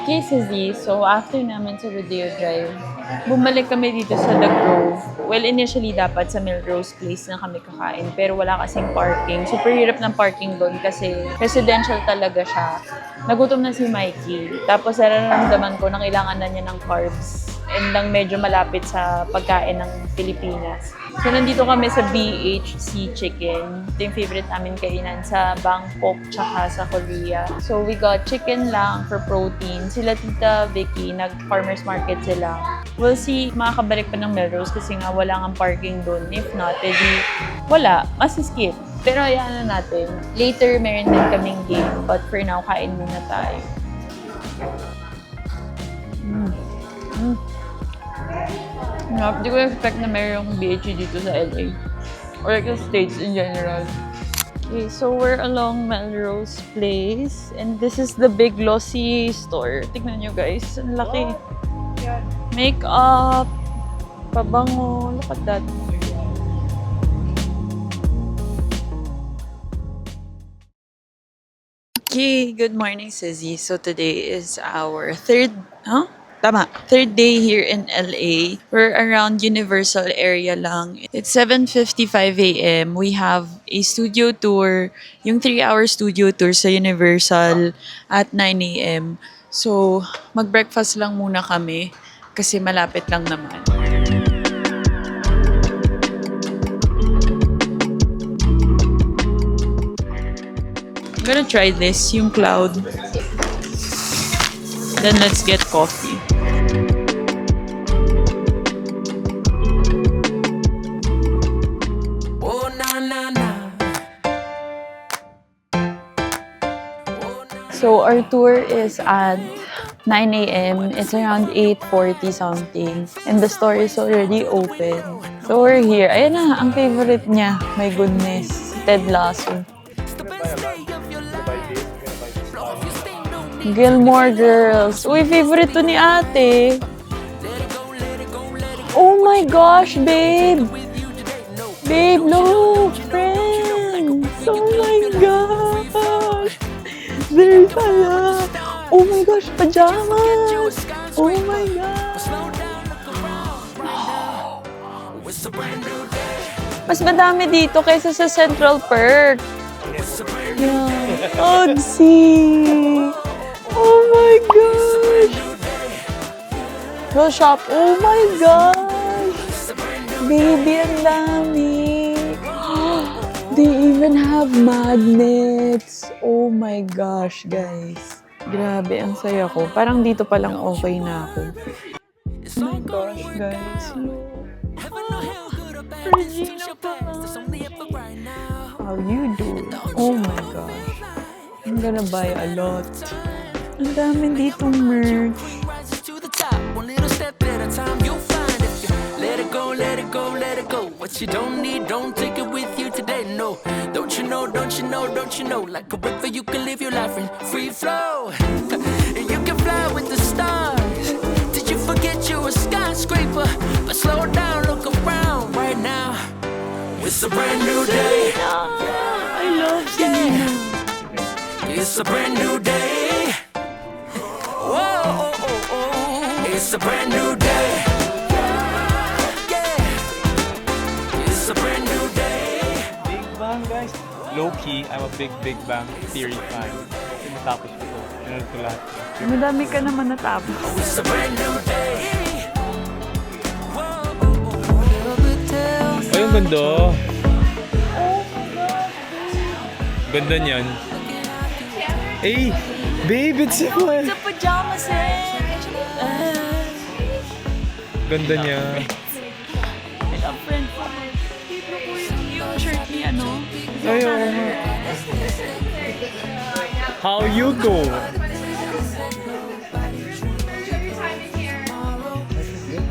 Okay, Suzy. So, after namin sa Rodeo Drive, bumalik kami dito sa The Grove. Well, initially dapat sa Melrose Place na kami kakain pero wala kasing parking. Super hirap ng parking doon kasi residential talaga siya. Nagutom na si Mikey. Tapos nararamdaman ko na kailangan na niya ng carbs and lang medyo malapit sa pagkain ng Pilipinas. So, nandito kami sa BHC Chicken. Ito yung favorite namin kainan sa Bangkok tsaka sa Korea. So, we got chicken lang for protein. Sila Tita Vicky, nag-farmer's market sila. We'll see, makakabalik pa ng Melrose kasi nga wala nga parking doon. If not, edi wala. Mas-skip. Pero ayan na natin. Later, meron din kaming game. But for now, kain muna tayo. Hindi ko expect na mayroong BHC dito sa LA. Or like the States in general. Okay, so we're along Melrose Place. And this is the Big Lossy store. Tignan nyo guys. Ang laki. Makeup. Pabango. Look at that. Okay, good morning, Suzy. So today is our third day here in LA. We're around Universal area lang. It's 7:55 a.m. We have a studio tour, yung 3-hour studio tour sa Universal at 9 a.m. So, mag-breakfast lang muna kami kasi malapit lang naman. gonna try this, yung cloud. Then let's get coffee. Oh, na na na. So our tour is at 9 a.m. It's around 8:40 something. And the store is already open. So we're here. Ayan na, ang favorite niya. My goodness. Ted Lasso. Gilmore Girls. Uy, favorite to ni ate. Oh my gosh, babe. Babe, look. Friends. Oh my gosh. There's a lot. Oh my gosh, pajamas. Oh my gosh. Mas madami dito kaysa sa Central Perk. Yeah. Ogsy. Oh my gosh. Go shop. Oh my gosh. Baby, ang dami. They even have magnets. Oh my gosh, guys. Grabe, ang saya ko. Parang dito pa lang okay na ako. Oh my gosh, guys. Regina pa. How you do? Oh my gosh. I'm gonna buy a lot. Ang dami ditong merch. Let it go. What you don't need, don't take it with you today. No, don't you know? Like a river, you can live your life in free flow. And you can fly with the stars. Did you forget you're a skyscraper? But slow down, look around right now. It's a brand new day. I love Selena. It's a brand new day. Whoa, it's a brand new day. Big Bang, guys. Low-key, I'm a Big Bang Theory fan. Matapos ko ito. Nanood ko lahat. Madami ka naman natapos. It's a brand new day. Ay, ang ganda. Ganda niyan. Hey, babe, it's a one. Sa pajamas eh. Ganda niya. I love friend ko. Libro ko yung shirt ni ano. Ay, oo nga. How you go?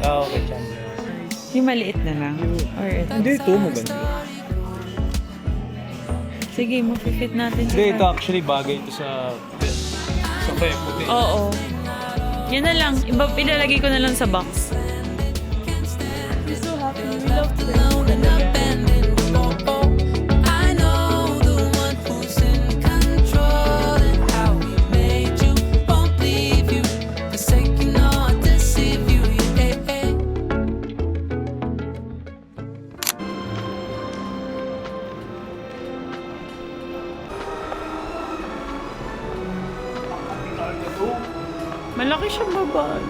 Ah, okay, Chandler. Yung maliit na lang. Or ito. Hindi, ito maganda. Sige, mag-fit natin. Hindi, ito actually bagay ito sa kaya puti. Oo. Yan na lang. Ilalagay ko na lang sa box. I'm so happy. We love I know the one who's in control and how we made you. Won't leave you, forsake you, nor deceive you. Yeah. Malaki siyang babaan.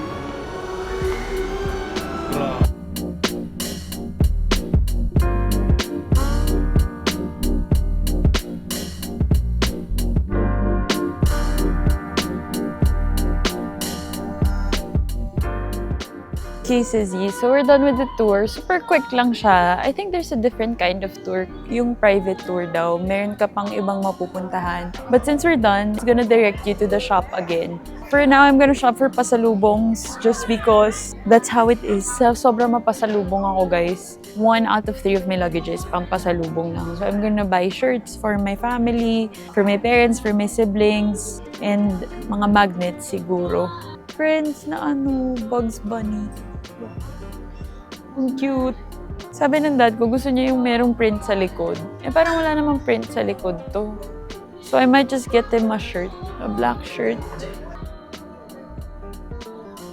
KCZ. So we're done with the tour. Super quick lang siya. I think there's a different kind of tour. Yung private tour daw. Meron ka pang ibang mapupuntahan. But since we're done, it's gonna direct you to the shop again. For now, I'm gonna shop for pasalubongs just because that's how it is. Sobrang mapasalubong ako, guys. 1 out of 3 of my luggage is pang pasalubong lang. So I'm gonna buy shirts for my family, for my parents, for my siblings, and mga magnets siguro. Friends na Bugs Bunny. Ang cute. Sabi ng dad ko, gusto niya yung merong print sa likod. Eh, parang wala namang print sa likod to. So, I might just get him a shirt. A black shirt.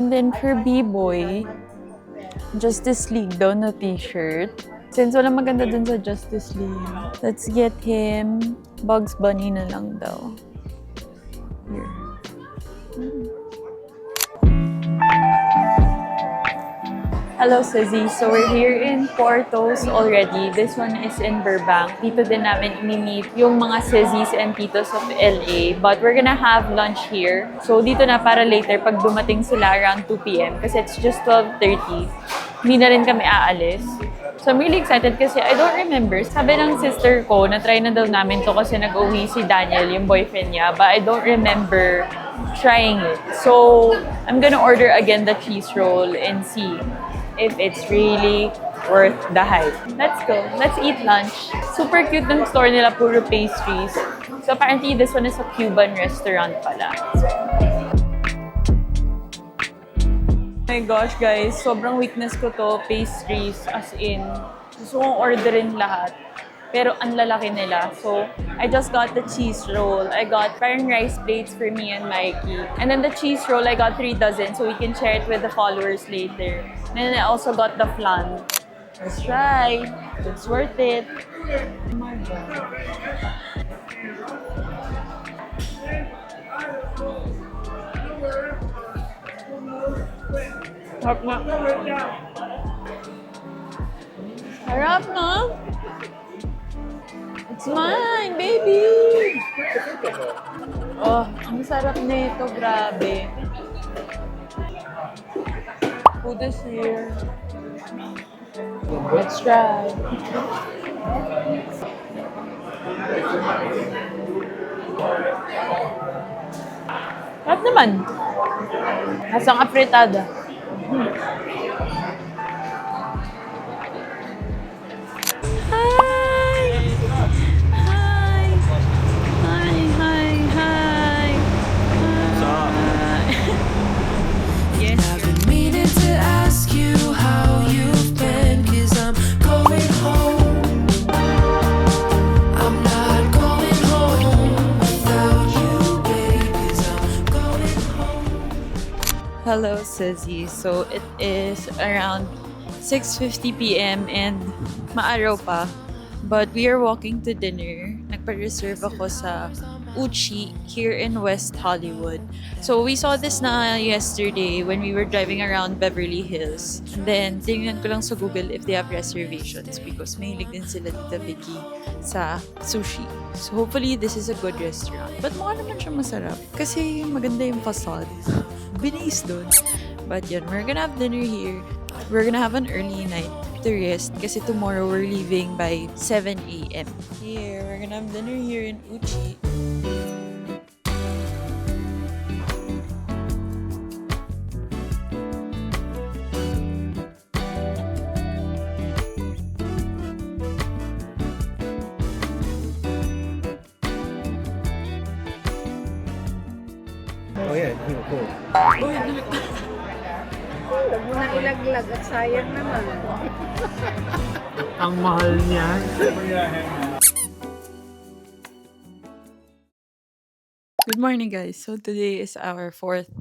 And then, for B-Boy, Justice League daw na t-shirt. Since wala maganda dun sa Justice League, let's get him Bugs Bunny na lang daw. Here. Hello, Suzy. So we're here in Portos already. This one is in Burbank. Dito din namin ini-meet yung mga Suzy's and Titos of LA. But we're gonna have lunch here. So dito na para later pag dumating sila around 2 p.m. kasi it's just 12:30. Hindi na rin kami aalis. So I'm really excited kasi I don't remember. Sabi ng sister ko, na-try na daw namin to kasi nag-uwi si Daniel, yung boyfriend niya. But I don't remember trying it. So I'm gonna order again the cheese roll and see if it's really worth the hype. Let's go. Let's eat lunch. Super cute ng store nila, puro pastries. So apparently this one is a Cuban restaurant pala. Oh my gosh guys, sobrang weakness ko to, pastries, as in, gusto kong orderin lahat. Pero ang lalaki nila. So, I just got the cheese roll. I got parang rice plates for me and Mikey. And then the cheese roll, I got 3 dozen so we can share it with the followers later. And then I also got the flan. Let's try. It's worth it. Oh my God. Sarap na. Sarap na. It's mine, baby! Oh, ang sarap nito, grabe. Food is here. Let's try. Sarap naman. Asang apritada. I've been meaning to ask you how you've been, 'cause I'm going home. I'm not going home without you, babe, 'cause I'm going home. Hello, Suzy. So, it is around 6:50 p.m. and maaraw pa. But we are walking to dinner. Nagpa-reserve ako sa Uchi here in West Hollywood. So, we saw this na yesterday when we were driving around Beverly Hills. And then, tingnan ko lang sa Google if they have reservations because mahilig din sila Tita Vicky sa sushi. So, hopefully, this is a good restaurant. But mukha naman siya masarap kasi maganda yung facade. Binis dun. But yun, we're gonna have dinner here. We're gonna have an early night to rest kasi tomorrow we're leaving by 7 a.m. Here, we're gonna have dinner here in Uchi. Oh yeah, go. Huwag mo na ilaglag at sayang naman. Ang mahal niya. Good morning, guys. So, today is our 4th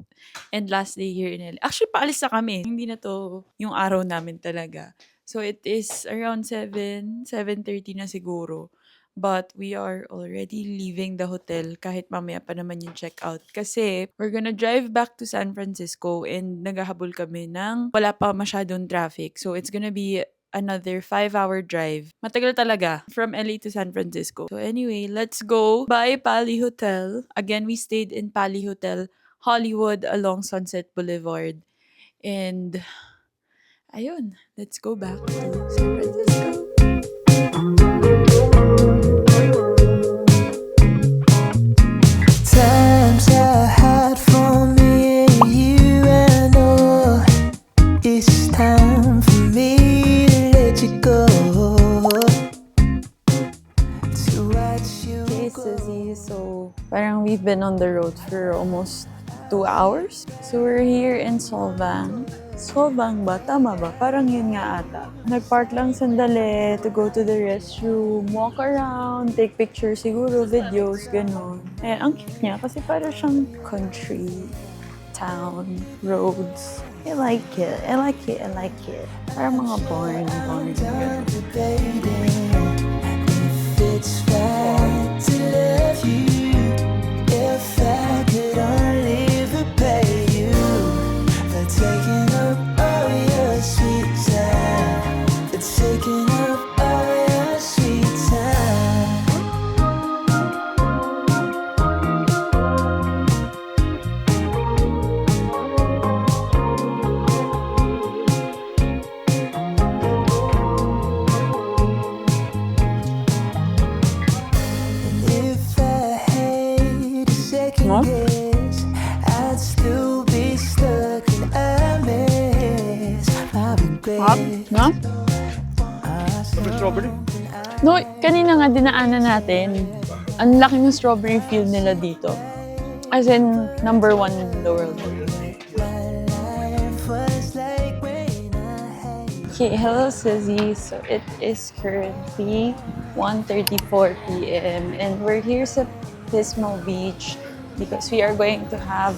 and last day here in LA. Actually, paalis na kami. Hindi na to yung araw namin talaga. So, it is around 7:30 na siguro. But we are already leaving the hotel kahit mamaya pa naman yung check-out. Kasi we're gonna drive back to San Francisco and naghahabol kami ng wala pa masyadong traffic. So, it's gonna be another 5-hour drive. Matagal talaga from LA to San Francisco. So anyway, let's go by Pali Hotel. Again, we stayed in Pali Hotel Hollywood along Sunset Boulevard. And ayun, let's go back to San Francisco. Times are hard for me and you, and I know it's time for me to let you go. To watch you Hey, go. Suzy. So, parang we've been on the road for almost 2 hours. So, we're here in Solvang. Solvang ba? Tama ba? Parang yun nga ata. Nag-park lang sandali to go to the restroom, walk around, take pictures siguro, videos, ganun. Eh, ang cute niya kasi parang siyang country town, roads. I like it. I like it. I like it. Parang mga barn. Time to dating. If it's right to love you, if I could only repay you for taking up all your sweet strawberry. No, kanina nga dinaanan natin. Ang laki ng strawberry field nila dito. As in, number 1 in the world. Okay, hello Sizzy. So it is currently 1:34 p.m. and we're here sa Pismo Beach because we are going to have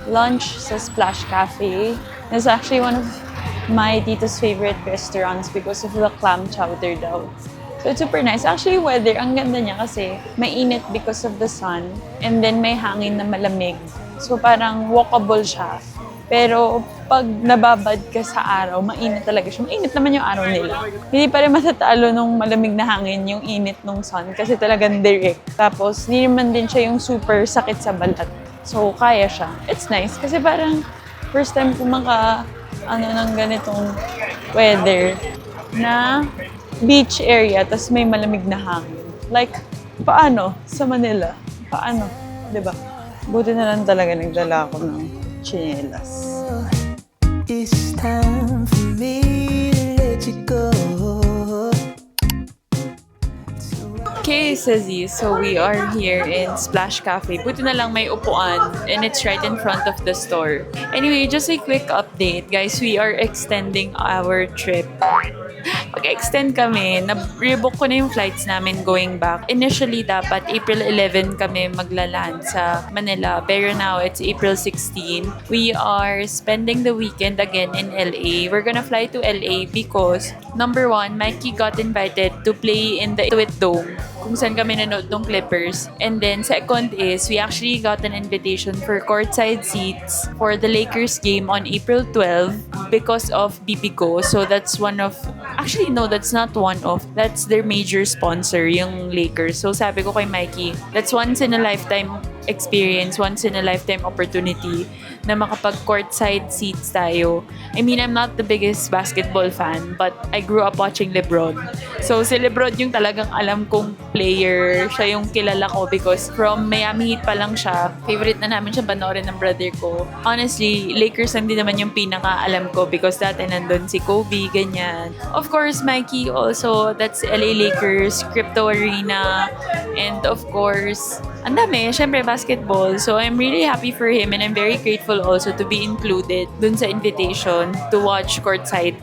lunch sa Splash Cafe. It's actually one of my tito's favorite restaurants because of the clam chowder daw. So it's super nice. Actually, weather, ang ganda niya kasi mainit because of the sun and then may hangin na malamig. So parang walkable siya. Pero pag nababad ka sa araw, mainit talaga siya. Mainit naman yung araw nila. Hindi pa rin matatalo nung malamig na hangin yung init ng sun kasi talagang direct. Tapos, hindi naman din siya yung super sakit sa balat. So, kaya siya. It's nice kasi parang first time ko ng ganitong weather na beach area tapos may malamig na hangin. Like, paano sa Manila? Paano? Diba? Buti na lang talaga nagdala ako ng chinelas. It's time for me to let you go. Okay, Sizzy. So we are here in Splash Cafe. Buti na lang may upuan and it's right in front of the store. Anyway, just a quick update. Guys, we are extending our trip. Mag-extend kami. Na-rebook ko na yung flights namin going back. Initially, dapat April 11 kami maglaland sa Manila. Pero now, it's April 16. We are spending the weekend again in LA. We're gonna fly to LA because, number 1, Mikey got invited to play in the Intuit Dome kung saan kami nanood ng Clippers. And then, second is, we actually got an invitation for courtside seats for the Lakers game on April 12 because of Bibigo. So, that's one of... Actually, no, that's not one of. That's their major sponsor, yung Lakers. So, sabi ko kay Mikey, that's once in a lifetime experience, once in a lifetime opportunity na makapag-courtside seats tayo. I mean, I'm not the biggest basketball fan, but I grew up watching LeBron. So, si LeBron yung talagang alam kong player. Siya yung kilala ko because from Miami Heat pa lang siya. Favorite na namin siya panoorin ng brother ko. Honestly, Lakers lang din naman yung pinaka-alam ko because dati nandun si Kobe, ganyan. Of course, Mikey also, that's LA Lakers, Crypto Arena, and of course, ang dami, syempre basketball. So I'm really happy for him and I'm very grateful also to be included dun sa invitation to watch courtside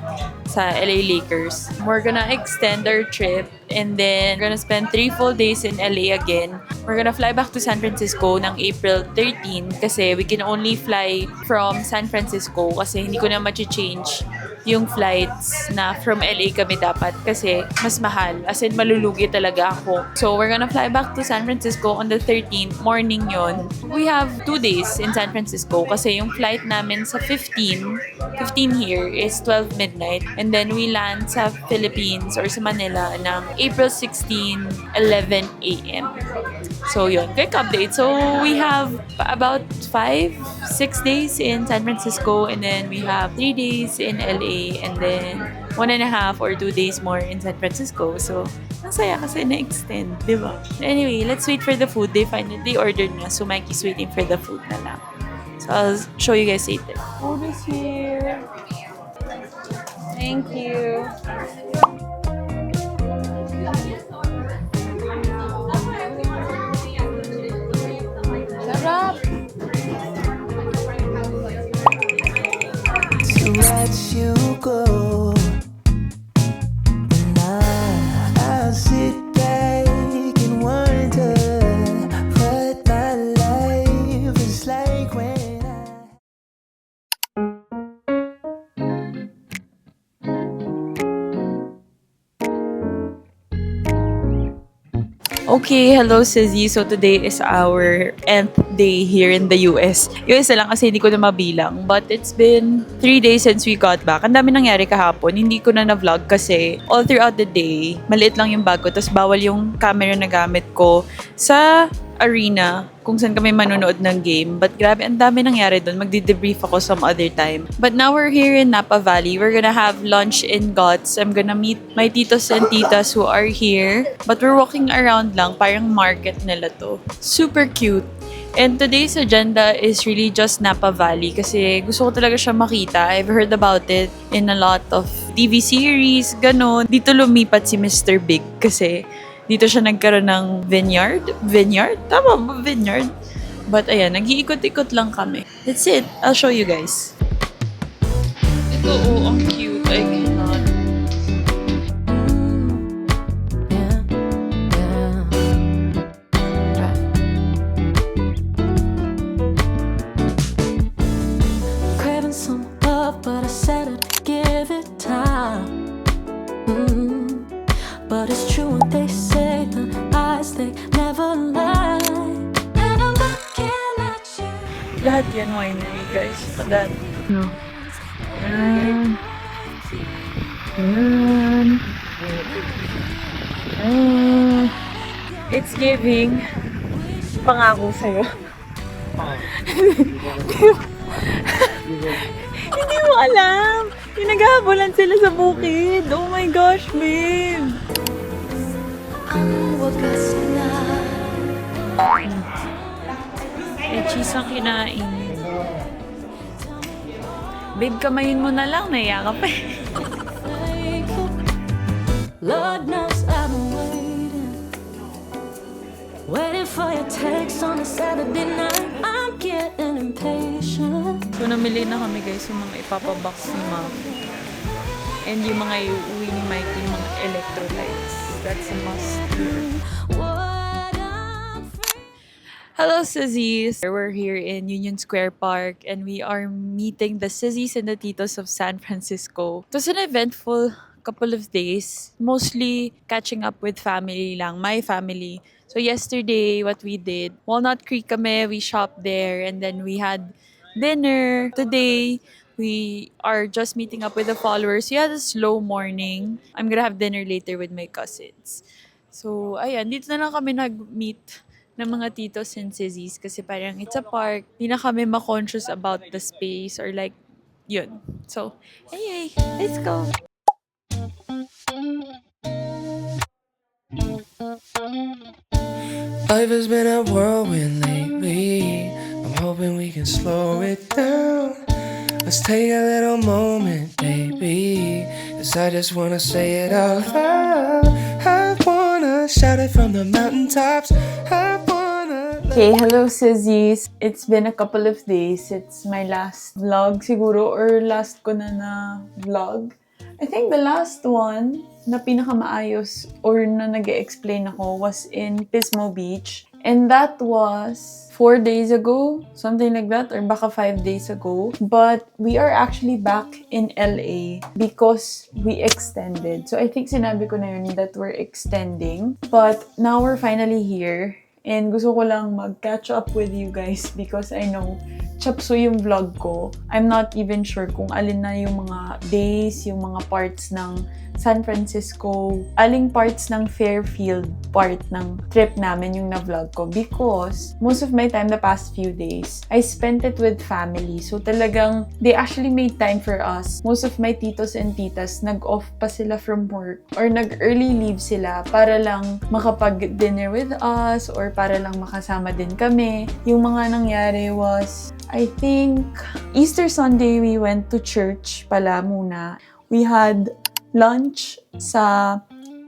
sa LA Lakers. We're gonna extend our trip and then we're gonna spend 3 full days in LA again. We're gonna fly back to San Francisco ng April 13 kasi we can only fly from San Francisco kasi hindi ko na ma-change yung flights na from LA kami dapat kasi mas mahal. As in, malulugi talaga ako. So, we're gonna fly back to San Francisco on the 13th. Morning yon. We have 2 days in San Francisco kasi yung flight namin sa 15 here is 12 midnight. And then, we land sa Philippines or sa Manila ng April 16, 11 a.m. So, yun. Quick update. So, we have about 5-6 days in San Francisco and then we have 3 days in LA and then 1.5 or 2 days more in San Francisco. So, masaya kasi na-extend, di ba? Anyway, let's wait for the food. They finally ordered na, so Mikey's waiting for the food na lang. So, I'll show you guys later. Food is here. Thank you. Sarap! To watch you go, and I'll sit back and wonder what my life is like when Okay, hello Sizzy. So today is our nth day here in the US. US na lang kasi hindi ko na mabilang. But it's been 3 days since we got back. Ang dami nangyari kahapon. Hindi ko na na-vlog kasi all throughout the day, maliit lang yung bag ko. Tapos bawal yung camera na gamit ko sa arena kung saan kami manonood ng game. But grabe, ang dami nangyari doon. Magdi-debrief ako some other time. But now we're here in Napa Valley. We're gonna have lunch in Guts. I'm gonna meet my titos and titas who are here. But we're walking around lang. Parang market nila to. Super cute. And today's agenda is really just Napa Valley kasi gusto ko talaga siya makita. I've heard about it in a lot of TV series, ganon. Dito lumipat si Mr. Big kasi dito siya nagkaroon ng vineyard. Vineyard? Tama ba? Vineyard? But ayan, nag-iikot-ikot lang kami. That's it. I'll show you guys. Ito, ang cute. I cannot. Craving some love, but I said I'd give it time. But it's true what they say, the eyes they never lie. And I'm looking at you. Lahat yan winery, guys. Look at that. No. It's giving pangako sa'yo. Hindi mo alam. Yung naghahabulan sila sa bukid. Oh my gosh, babe. Ang wagas na. Eh, cheese ang kinain. Babe, kamayin mo na lang. Naiya ka pa eh. Lord knows I've been waiting for your text on a Saturday night. I'm getting impatient. So, namili na kami guys yung mga ipapabox ni Mom. And yung mga iuwi ni Mikey, yung mga electrolytes. That's a must. What I'm Hello, Sizzies! We're here in Union Square Park and we are meeting the Sizzies and the Titos of San Francisco. It was an eventful couple of days, mostly catching up with family lang, my family. So yesterday, what we did, Walnut Creek kami, we shopped there and then we had dinner. Today, we are just meeting up with the followers. We had a slow morning. I'm gonna have dinner later with my cousins. So, ayan, dito na lang kami nag-meet ng mga titos and sizzies kasi parang it's a park. Di na kami ma-conscious about the space or like, yun. So, anyway, let's go! Life has been a whirlwind lately. I'm hoping we can slow it down. Let's take a little moment, baby. 'Cause I just wanna say it out loud. I wanna shout it from the mountaintops. I wanna. Okay, hello Sizzies! It's been a couple of days. It's my last vlog siguro or last ko na vlog. I think the last one na pinakamaayos or na nag-explain ako was in Pismo Beach. And that was 4 days ago, something like that, or baka 5 days ago. But we are actually back in LA because we extended. So I think sinabi ko na yun that we're extending. But now we're finally here. And gusto ko lang mag-catch up with you guys because I know chapso yung vlog ko. I'm not even sure kung alin na yung mga days, yung mga parts ng San Francisco, aling parts ng Fairfield part ng trip namin yung na-vlog ko because most of my time the past few days, I spent it with family. So talagang, they actually made time for us. Most of my titos and titas, nag-off pa sila from work or nag-early leave sila para lang makapag-dinner with us or para lang makasama din kami. Yung mga nangyari was, I think, Easter Sunday, we went to church pala muna. We had lunch sa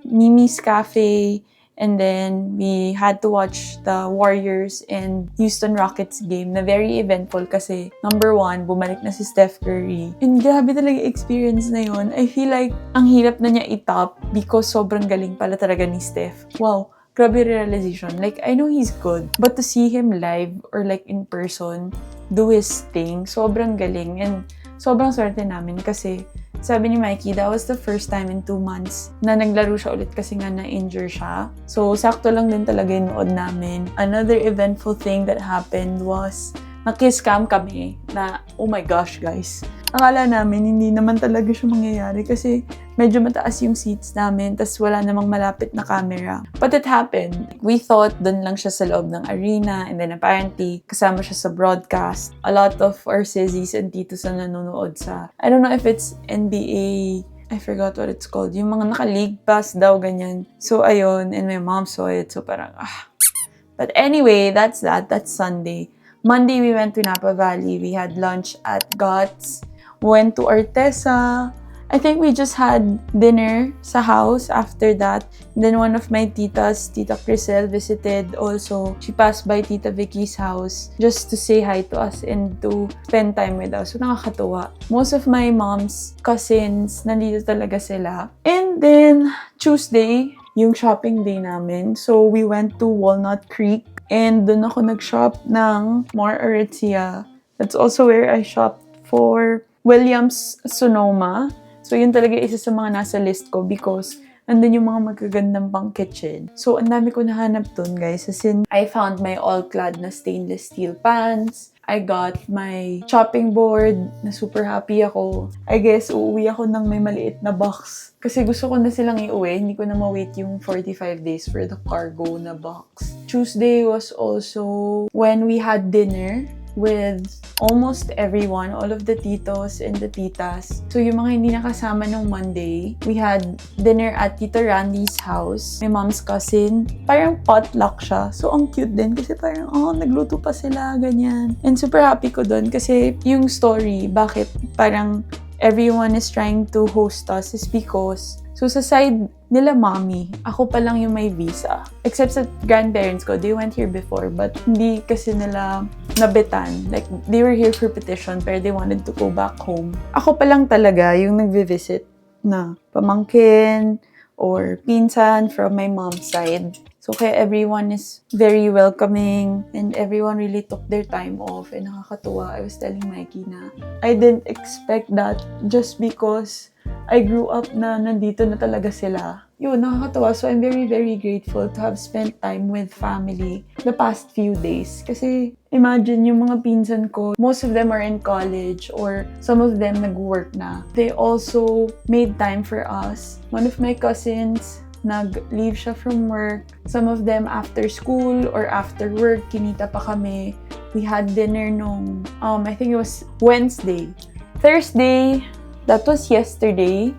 Mimi's Cafe and then we had to watch the Warriors and Houston Rockets game na very eventful kasi number 1, bumalik na si Steph Curry. And grabe talaga experience na yun. I feel like ang hirap na niya i-top because sobrang galing pala talaga ni Steph. Wow, grabe realization. Like, I know he's good, but to see him live or like in person, do his thing, sobrang galing. And sobrang swerte namin kasi sabi ni Mikey, that was the first time in 2 months na naglaro siya ulit kasi nga na-injure siya. So, sakto lang din talaga yung nood namin. Another eventful thing that happened was na-kiss cam kami na, oh my gosh guys. Akala namin hindi naman talaga siya mangyayari kasi medyo mataas yung seats namin tas wala namang malapit na camera. But it happened. We thought dun lang siya sa loob ng arena and then apparently kasama siya sa broadcast. A lot of our sizzies and titos na nanonood sa, I don't know if it's NBA, I forgot what it's called. Yung mga naka-league pass daw, ganyan. So ayun, and my mom saw it. So parang, But anyway, that's that. That's Sunday. Monday, we went to Napa Valley. We had lunch at Guts. Went to Artesa. I think we just had dinner sa house after that. Then one of my titas, Tita Crisel, visited also. She passed by Tita Vicky's house just to say hi to us and to spend time with us. So nakakatuwa. Most of my mom's cousins, nandito talaga sila. And then Tuesday, yung shopping day namin. So we went to Walnut Creek and doon ako nag-shop ng More Aritzia. That's also where I shopped for Williams Sonoma. So, yun talaga isa sa mga nasa list ko because andun yung mga magagandang pang kitchen. So, ang dami ko nahanap dun, guys. As in, I found my all-clad na stainless steel pans. I got my chopping board na super happy ako. I guess, uuwi ako ng may maliit na box. Kasi gusto ko na silang iuwi. Hindi ko na ma-wait yung 45 days for the cargo na box. Tuesday was also when we had dinner with almost everyone, all of the titos and the titas. So, yung mga hindi nakasama nung Monday, we had dinner at Tito Randy's house, my mom's cousin. Parang potluck siya. So, ang cute din kasi parang, nagluto pa sila, ganyan. And super happy ko dun kasi yung story, bakit parang everyone is trying to host us is because, so sa side nila mommy, ako pa lang yung may visa. Except sa grandparents ko, they went here before, but hindi kasi nila nabitan. Like, they were here for petition, pero they wanted to go back home. Ako pa lang talaga yung nagvi-visit na pamangkin or pinsan from my mom's side. So, kaya everyone is very welcoming and everyone really took their time off and nakakatuwa. I was telling Mikey na I didn't expect that just because I grew up na nandito na talaga sila. Yun, nakakatawa. So, I'm very, very grateful to have spent time with family the past few days. Kasi, imagine yung mga pinsan ko, most of them are in college or some of them nag-work na. They also made time for us. One of my cousins, nag-leave siya from work. Some of them after school or after work, kinita pa kami. We had dinner nung, I think it was Wednesday. Thursday, that was yesterday.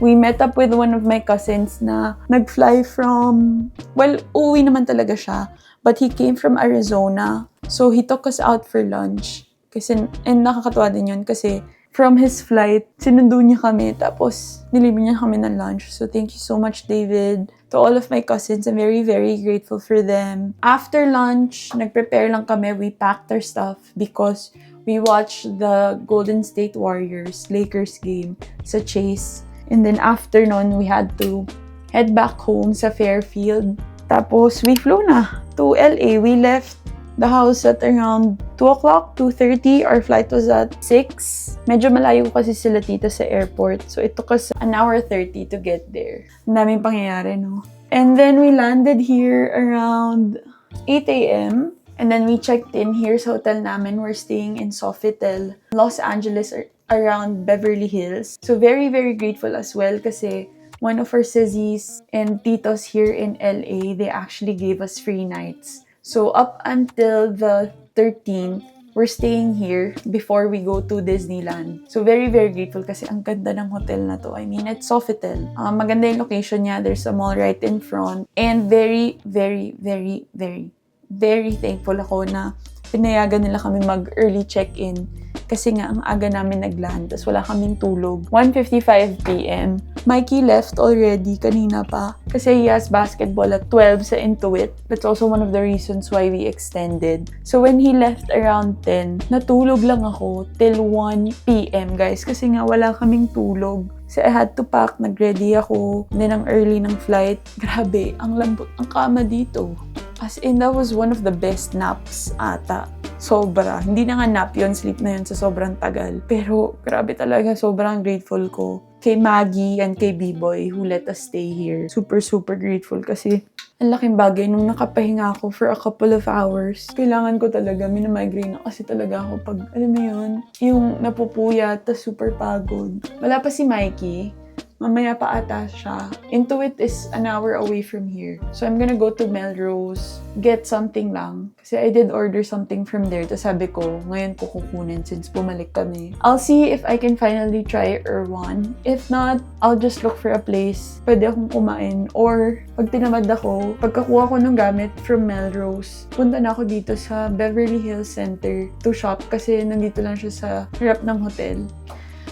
We met up with one of my cousins na nag-fly from, well, uwi naman talaga siya. But he came from Arizona. So, he took us out for lunch. Kasi, and nakakatawa din yun kasi from his flight, sinundo niya kami. Tapos, nilibre niya kami ng lunch. So, thank you so much, David. To all of my cousins, I'm very, very grateful for them. After lunch, nag-prepare lang kami. We packed our stuff because we watched the Golden State Warriors Lakers game sa Chase. And then after nun, we had to head back home sa Fairfield. Tapos, we flew na to LA. We left the house at around 2 o'clock, 2:30. Our flight was at 6. Medyo malayo kasi sila tita sa airport. So, it took us 1:30 to get there. Ang daming pangyayari, no? And then, we landed here around 8 a.m. And then, we checked in here sa hotel namin. We're staying in Sofitel, Los Angeles, around Beverly Hills. So, very, very grateful as well kasi one of our sissies and titos here in LA, they actually gave us free nights. So, up until the 13th, we're staying here before we go to Disneyland. So, very, very grateful kasi ang ganda ng hotel na to. I mean, it's Sofitel. Maganda yung location niya. There's a mall right in front. And very, very, very, very, very thankful ako na pinayagan nila kami mag-early check-in. Kasi nga, ang aga namin nag-land. Tapos wala kaming tulog. 1:55 p.m. Mikey left already kanina pa. Kasi he has basketball at 12 sa Intuit. That's also one of the reasons why we extended. So when he left around 10, natulog lang ako till 1 p.m. guys. Kasi nga, wala kaming tulog. So I had to pack. Nag-ready ako. And then ang early ng flight. Grabe, ang lambot ang kama dito. As in, that was one of the best naps ata. Sobra. Hindi na nga nap yun, sleep na yun sa sobrang tagal. Pero, grabe talaga, sobrang grateful ko kay Maggie and kay B-Boy who let us stay here. Super, super grateful kasi ang laking bagay nung nakapahinga ako for a couple of hours. Kailangan ko talaga, minamigraine na kasi talaga ako pag, alam mo yun, yung napupuyat, tas super pagod. Wala pa si Mikey. Mamaya pa ata siya. Intuit is an hour away from here. So, I'm gonna go to Melrose, get something lang. Kasi I did order something from there. Tapos sabi ko, ngayon ko kukunin since bumalik kami. I'll see if I can finally try Erwan. If not, I'll just look for a place pwede akong kumain. Or, pag tinamad ako, pagkakuha ko ng gamit from Melrose, punta na ako dito sa Beverly Hills Center to shop kasi nandito lang siya sa harap ng hotel.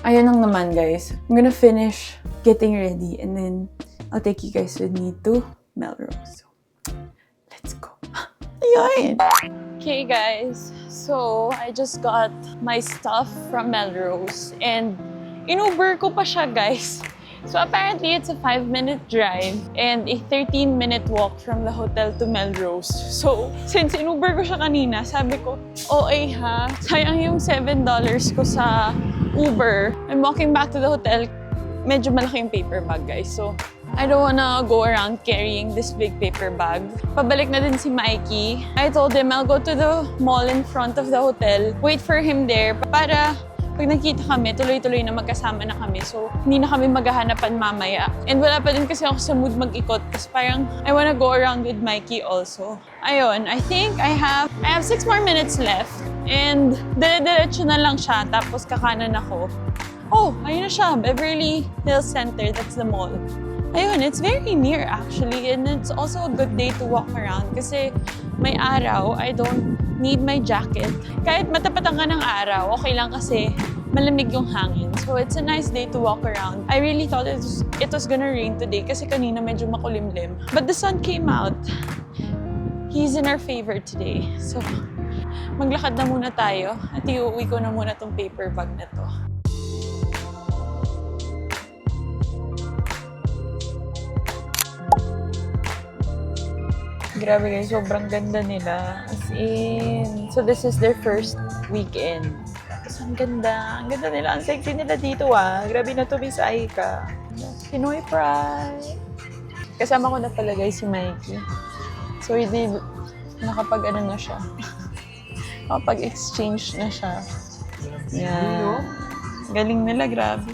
ayun lang naman, guys. I'm gonna finish getting ready and then I'll take you guys with me to Melrose. So, let's go. Ayun! Okay, guys. So, I just got my stuff from Melrose and in-Uber ko pa siya, guys. So apparently, it's a 5-minute drive and a 13-minute walk from the hotel to Melrose. So, since in-Uber ko siya kanina, sabi ko, OA ha, sayang yung $7 ko sa Uber. I'm walking back to the hotel. Medyo malaki yung paper bag, guys. So, I don't wanna go around carrying this big paper bag. Pabalik na din si Mikey. I told him I'll go to the mall in front of the hotel, wait for him there para pag nakita kami, tuloy-tuloy na magkasama na kami. So, hindi na kami maghahanapan mamaya. And wala pa din kasi ako sa mood mag-ikot. Tapos parang, I wanna go around with Mikey also. Ayun, I think I have 6 more minutes left. And dire-diretso na lang siya. Tapos kakanan ako. Oh, ayun na siya. Beverly Hills Center. That's the mall. Ayun, it's very near actually. And it's also a good day to walk around. Kasi may araw, I don't need my jacket. Kahit matapatan ka ng araw, okay lang kasi malamig yung hangin. So it's a nice day to walk around. I really thought it was gonna rain today kasi kanina medyo makulimlim. But the sun came out. He's in our favor today. So maglakad na muna tayo at iuwi ko na muna tong paper bag na to. Grabe guys, sobrang ganda nila. As in, so this is their first weekend. Tapos ang ganda nila. Ang sexy nila dito ah. Grabe na to, Miss Aika. Pinoy pride. Kasama ko na pala guys si Mikey. So hindi, nakapag-ano na siya. Nakapag-exchange na siya. Yan. Galing nila, grabe.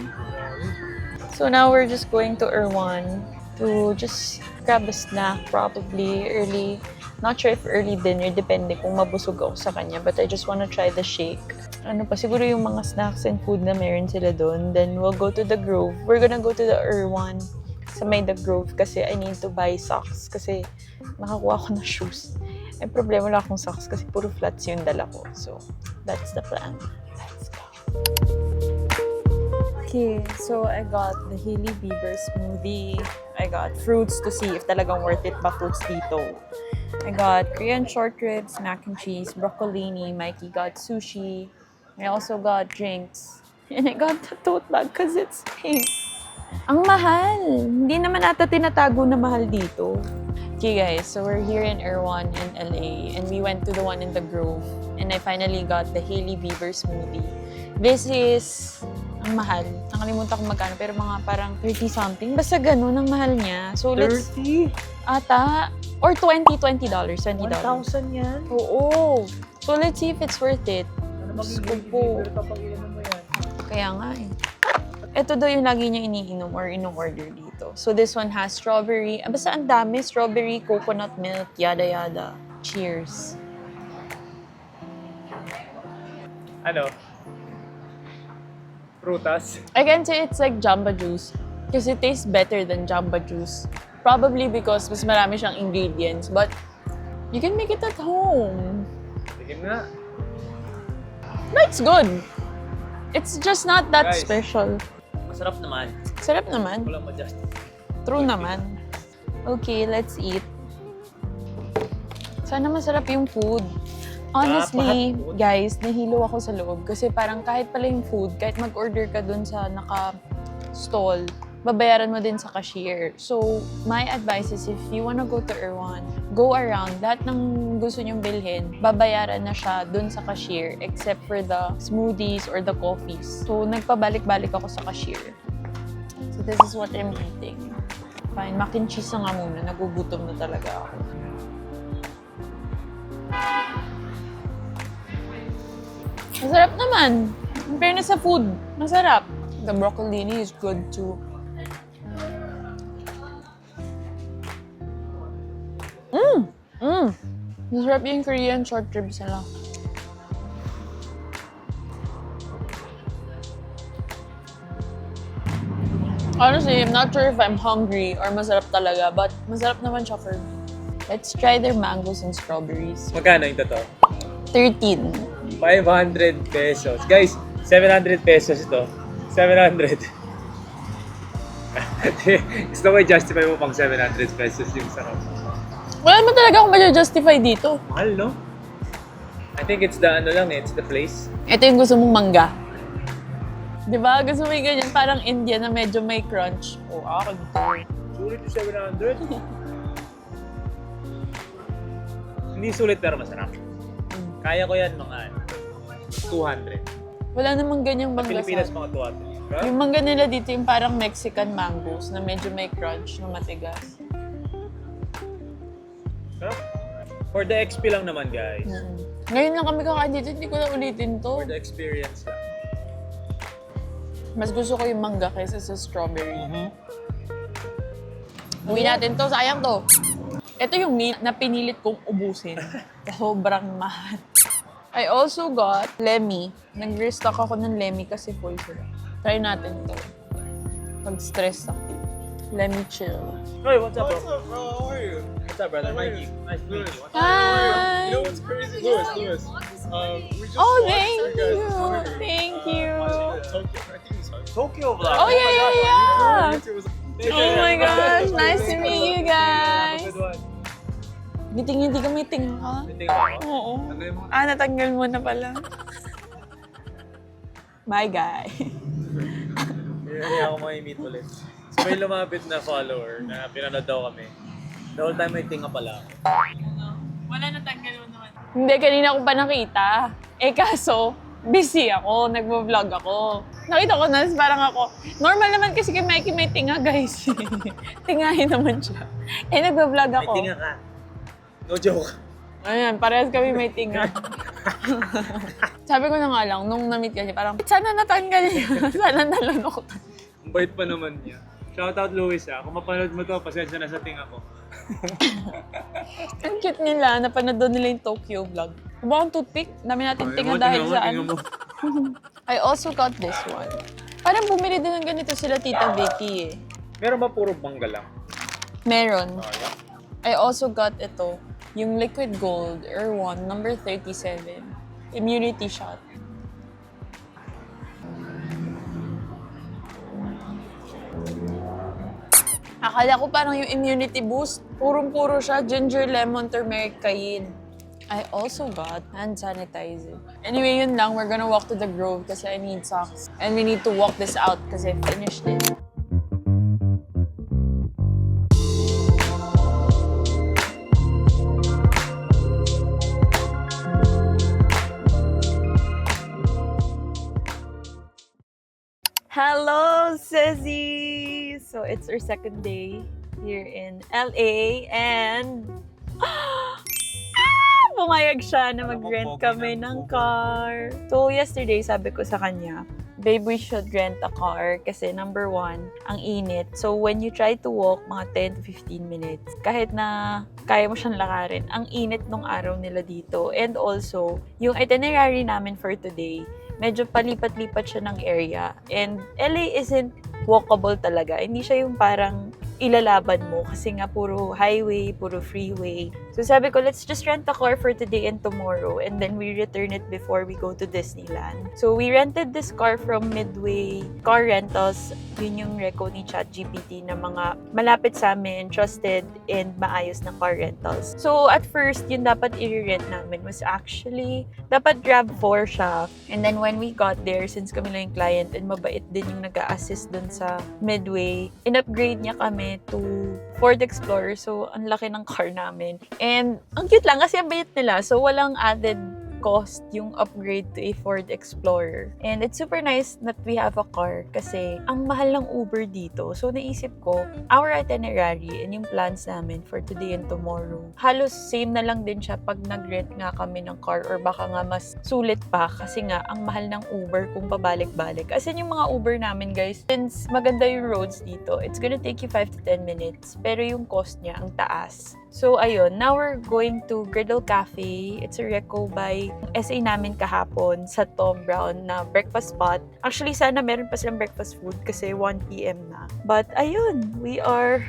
So now we're just going to Erwan to just grab a snack, probably early. Not sure if early dinner, depende kung mabusog ako sa kanya. But I just wanna try the shake. Ano pa, siguro yung mga snacks and food na meron sila doon. Then we'll go to the Grove. We're gonna go to the Erwan sa may the Grove kasi I need to buy socks kasi nakakuha ko na shoes. Ay problema wala akong socks kasi puro flats yung dala ko. So, that's the plan. Let's go. Okay, so I got the Hailey Bieber smoothie. I got fruits to see if talagang worth it ba fruits dito. I got Korean short ribs, mac and cheese, broccolini. Mikey got sushi. I also got drinks. And I got the tote bag because it's pink. Ang mahal! Hindi naman ata tinatago na mahal dito. Okay guys, so we're here in Erwan in LA and we went to the one in the Grove and I finally got the Hailey Bieber smoothie. This is ang mahal. Nakalimutan ko magkano pero mga parang 30 something. Basta ganun ang mahal niya. So let's 30? ata or $20. $20. 1,000 yan? Oo. So let's see if it's worth it. Ano magiging po. kapag ilan mo yan? Kaya nga eh. Ito daw yung lagi niya iniinom or ino-order dito. So this one has strawberry. Basta ang dami. Strawberry, coconut milk, yada yada. Cheers. Ano? Prutas? I can say it's like Jamba Juice. Because it tastes better than Jamba Juice. Probably because mas marami siyang ingredients. But you can make it at home. Sige nga. No, it's good. It's just not that Guys. special. Masarap naman. Sarap naman. Walang ma-just. True naman. Okay, let's eat. Sana masarap yung food. Honestly, guys, nahilo ako sa loob. Kasi parang kahit pala yung food, kahit mag-order ka dun sa naka-stall, babayaran mo din sa cashier. So, my advice is if you wanna go to Erwan, go around. Lahat ng gusto nyong bilhin, babayaran na siya dun sa cashier except for the smoothies or the coffees. So, nagpabalik-balik ako sa cashier. So, this is what I'm eating. Fine, mac and cheese na nga muna. Nagugutom na talaga ako. Masarap naman. In fairness sa food, masarap. The broccolini is good too. Masarap yung Korean short ribs nila. Honestly, I'm not sure if I'm hungry or masarap talaga, but masarap naman siya for me. Let's try their mangoes and strawberries. Magkano yung totoo? 13. 500 pesos. Guys, 700 pesos ito. 700. Gusto ko i-justify mo pang 700 pesos yung sarap. Wala naman talaga akong ma-justify dito. Mahal, no? I think it's the it's the place. Ito yung gusto mong mangga. Di ba? Gusto mo yung ganyan, parang Indian na medyo may crunch. Oh, ako dito. Sulit yung 700? Hindi sulit pero masarap. Kaya ko yan mga 200. Wala namang ganyang Sa mangga Pilipinas sa... mga 200. Yung mangga nila dito yung parang Mexican mangoes na medyo may crunch na matigas. Sarap. For the XP lang naman, guys. Ngayon lang kami kakain dito, hindi ko na ulitin to. For the experience lang. Mas gusto ko yung mangga kaysa sa strawberry. Uwi natin to, sayang to. Ito yung meal na pinilit kong ubusin. Sobrang mahal. I also got Lemmy. Nag-restock ako ng Lemmy kasi full sila. Try natin to. Pag-stress ako. Lemmy chill. Hey, what's up, bro? What's up, bro? How are you? What's up, brother? Mikey. Nice to meet you. Hi! You know what's crazy? Louis. We just Oh, watched thank your guys' you! movie. Thank you! Tokyo. I think it's Tokyo vlog. Oh, yeah! It was Oh my gosh! Nice to meet you guys! Good one. Hindi ka meeting ha? Meeting ako. Oo. Tanggalin mo. Natanggal mo na pala. Bye, guys. Hindi ako may-meet ulit. So may lumapit na follower na pinanood daw kami. The whole time may tinga pala ako. Wala, natanggal mo naman. Hindi, kanina ko pa nakita. Kaso, busy ako. Nagvo-vlog ako. Nakita ko na, parang ako. Normal naman kasi kay Mikey may tinga, guys. Tingahin naman siya. Nagvo-vlog ako. May tinga ka. No joke. Ayan, parehas kami may tinga. Sabi ko na nga lang, nung na-meet ka niya, parang, sana natanggal niya. Sana nalunok. Ang bait pa naman niya. Shoutout Louis ah. Kung mapanood mo to, pasensya na sa tinga ko. Ang cute nila, napanood doon nila yung Tokyo vlog. Diba akong toothpick? Dami natin tinga dahil sa ano. I also got this one. Parang bumili din ng ganito sila Tita Vicky eh. Meron ba puro bangga lang? Meron. Oh, yeah. I also got ito, yung Liquid Gold Erewhon number 37. Immunity shot. Akala ko parang yung immunity boost, purong-puro siya, ginger, lemon, turmeric, cayenne. I also got hand sanitizer. Anyway, yun lang. We're gonna walk to the Grove kasi I need socks. And we need to walk this out kasi I finished it. Hello, Cezzy! So, it's our second day here in LA and pumayag siya na mag-rent kami ng car. So, yesterday, sabi ko sa kanya, babe, we should rent a car kasi number one, ang init. So, when you try to walk, mga 10 to 15 minutes, kahit na kaya mo siyang lakarin, ang init nung araw nila dito. And also, yung itinerary namin for today, medyo palipat-lipat siya ng area. And LA isn't walkable talaga. Hindi siya yung parang ilalaban mo kasi nga puro highway, puro freeway. So sabi ko, let's just rent a car for today and tomorrow and then we return it before we go to Disneyland. So we rented this car from Midway Car Rentals. Yun yung reco ni ChatGPT na mga malapit sa amin, trusted and maayos na car rentals. So at first, yung dapat i-rent namin was actually, dapat RAV4 siya. And then when we got there, since kami lang yung client and mabait din yung nag-a-assist dun sa Midway, in-upgrade niya kami to Ford Explorer. So, ang laki ng car namin. And, ang cute lang kasi ang bait nila. So, walang added cost yung upgrade to a Ford Explorer. And it's super nice that we have a car kasi ang mahal ng Uber dito. So, naisip ko, our itinerary and yung plans namin for today and tomorrow, halos same na lang din siya pag nag-rent nga kami ng car or baka nga mas sulit pa kasi nga ang mahal ng Uber kung pabalik-balik. As in, yung mga Uber namin, guys, since maganda yung roads dito, it's gonna take you 5 to 10 minutes. Pero yung cost niya, ang taas. So, ayun. Now, we're going to Griddle Cafe. It's a reco by SA namin kahapon sa Tom Brown na breakfast spot. Actually, sana meron pa silang breakfast food kasi 1 p.m. na. But, ayun. We are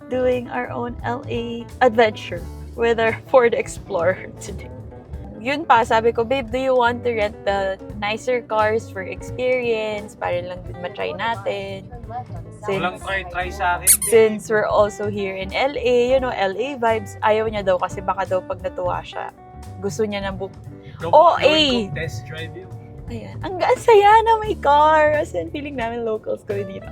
doing our own LA adventure with our Ford Explorer today. yun pa, sabi ko, babe, do you want to rent the nicer cars for experience? Para lang din matry natin. Walang try sa akin. Since we're also here in LA, you know, LA vibes, ayaw niya daw kasi baka daw pag natuwa siya, gusto niya ng Gawin kong test drive yun. Ayan. Ang saya na may car. As in, feeling namin locals kami dito.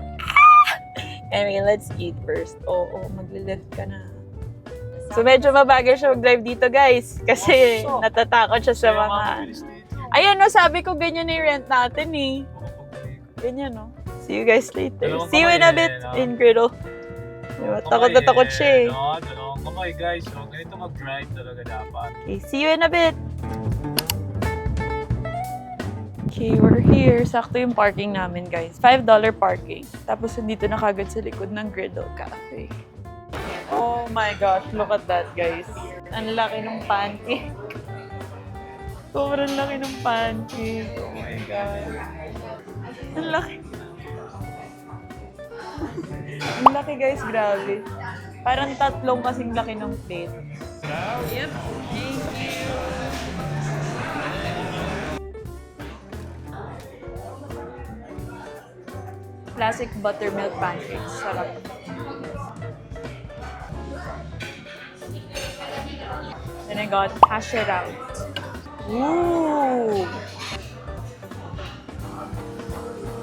Anyway, let's eat first. Oo, magle-lift ka na. So, medyo mabagal siya mag-drive dito, guys. Kasi natatakot siya sa mga... Ayan, no, sabi ko ganyan na yung rent natin, eh. Ganyan, no. See you guys later. See you in a bit in Griddle. Takot na takot siya, eh. Dalawang kamay, guys. So, ganito mag-drive talaga dapat. Okay, see you in a bit. Okay, we're here. Sakto yung parking namin, guys. $5 parking. Tapos, nandito na kagad sa likod ng Griddle Cafe. Oh my gosh, look at that, guys. Ang laki ng pancake. Sobrang laki ng pancake. Oh my God. Ang laki. Ang laki, guys. Grabe. Parang tatlong kasing laki ng plate. Yep. Thank you. Classic buttermilk pancakes. Sarap. Then I got hash it out. Ooh!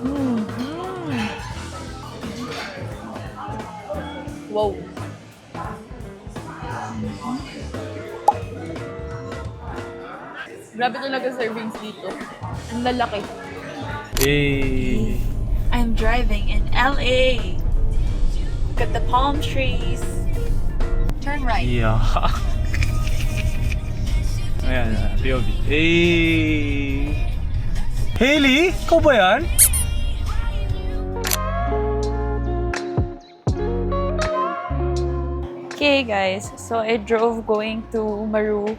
Mm-hmm. Wow! Grabe talaga servings dito. Ang lalaki. Hey! I'm driving in LA. Look at the palm trees. Turn right. Yeah. Ayan, POV. Hey! Hailey? Ikaw ba yan? Okay guys, so I drove going to Maru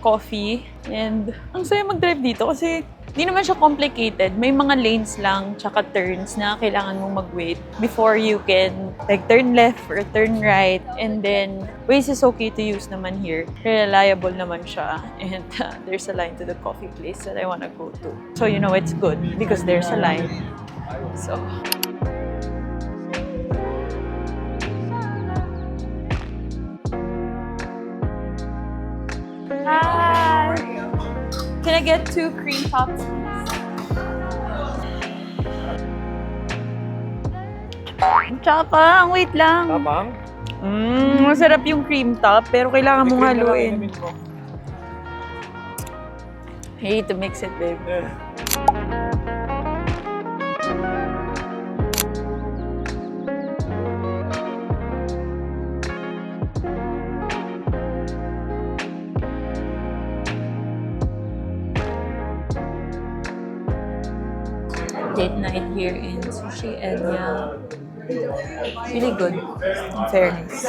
Coffee and ang saya mag-drive dito kasi hindi naman siya complicated. May mga lanes lang tsaka turns na kailangan mong mag-wait before you can like turn left or turn right. And then, Waze is okay to use naman here. Reliable naman siya. And there's a line to the coffee place that I wanna go to. So you know it's good because there's a line. So... Hi! Can I get 2 cream tops, please? Tsaka, wait lang. Tapang? Masarap yung cream top, pero kailangan mong haluin. I need to mix it, babe. Date night here in Sushi Enya. Really good, in fairness.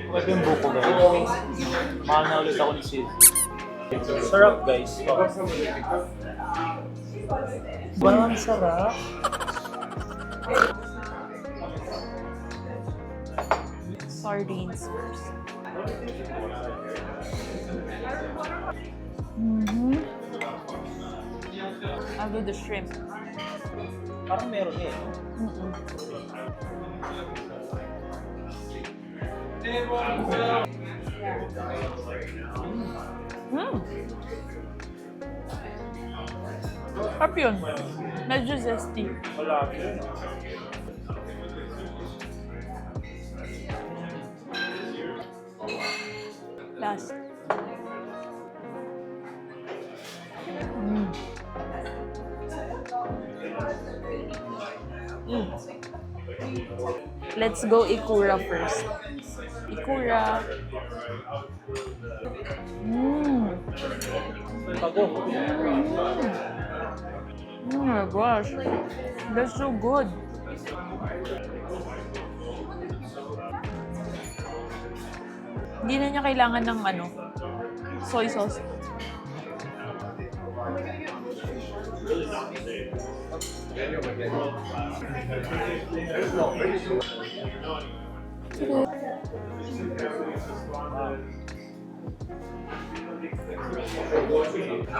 Ito yung buko, guys. Mahal na ulit ako ni Sid. Sarap, guys. Ang sarap. Sardines first. I'll do the shrimp. Parang meron eh. Sarap yun. Medyo zesty. Wala. Last. Let's go Ikura first. Ikura. Oh my gosh. That's so good. Hindi na niya kailangan ng soy sauce.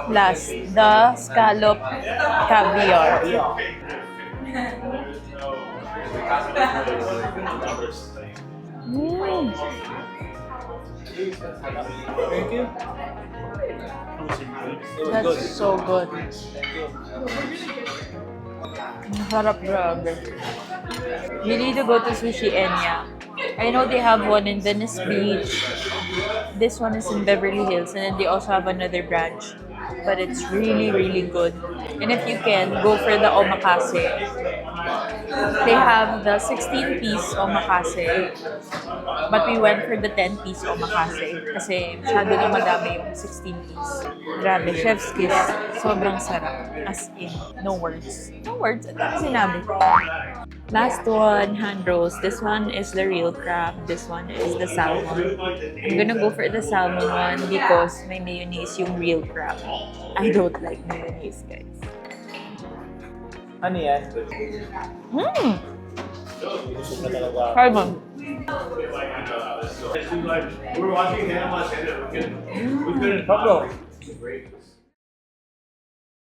Last, the scallop caviar. Mm. Thank you. That's so good. Masarap, grabe. You need to go to Sushi Enya. I know they have one in Venice Beach. This one is in Beverly Hills, and then they also have another branch. But it's really, really good. And if you can, go for the omakase. They have the 16-piece omakase. But we went for the 10-piece omakase. Kasi masyado na madami yung 16-piece. Grabe, chef's kiss. Sobrang sarap. As in, no words. No words. Ano ang sinabi? Last one, hand rolls. This one is the real crab. This one is the salmon. I'm gonna go for the salmon one because may mayonnaise yung real crab. I don't like mayonnaise, guys. Ano yan? Mmm! Gusto ka talaga. Salmon. We're watching Hannah Montana. We couldn't Pablo.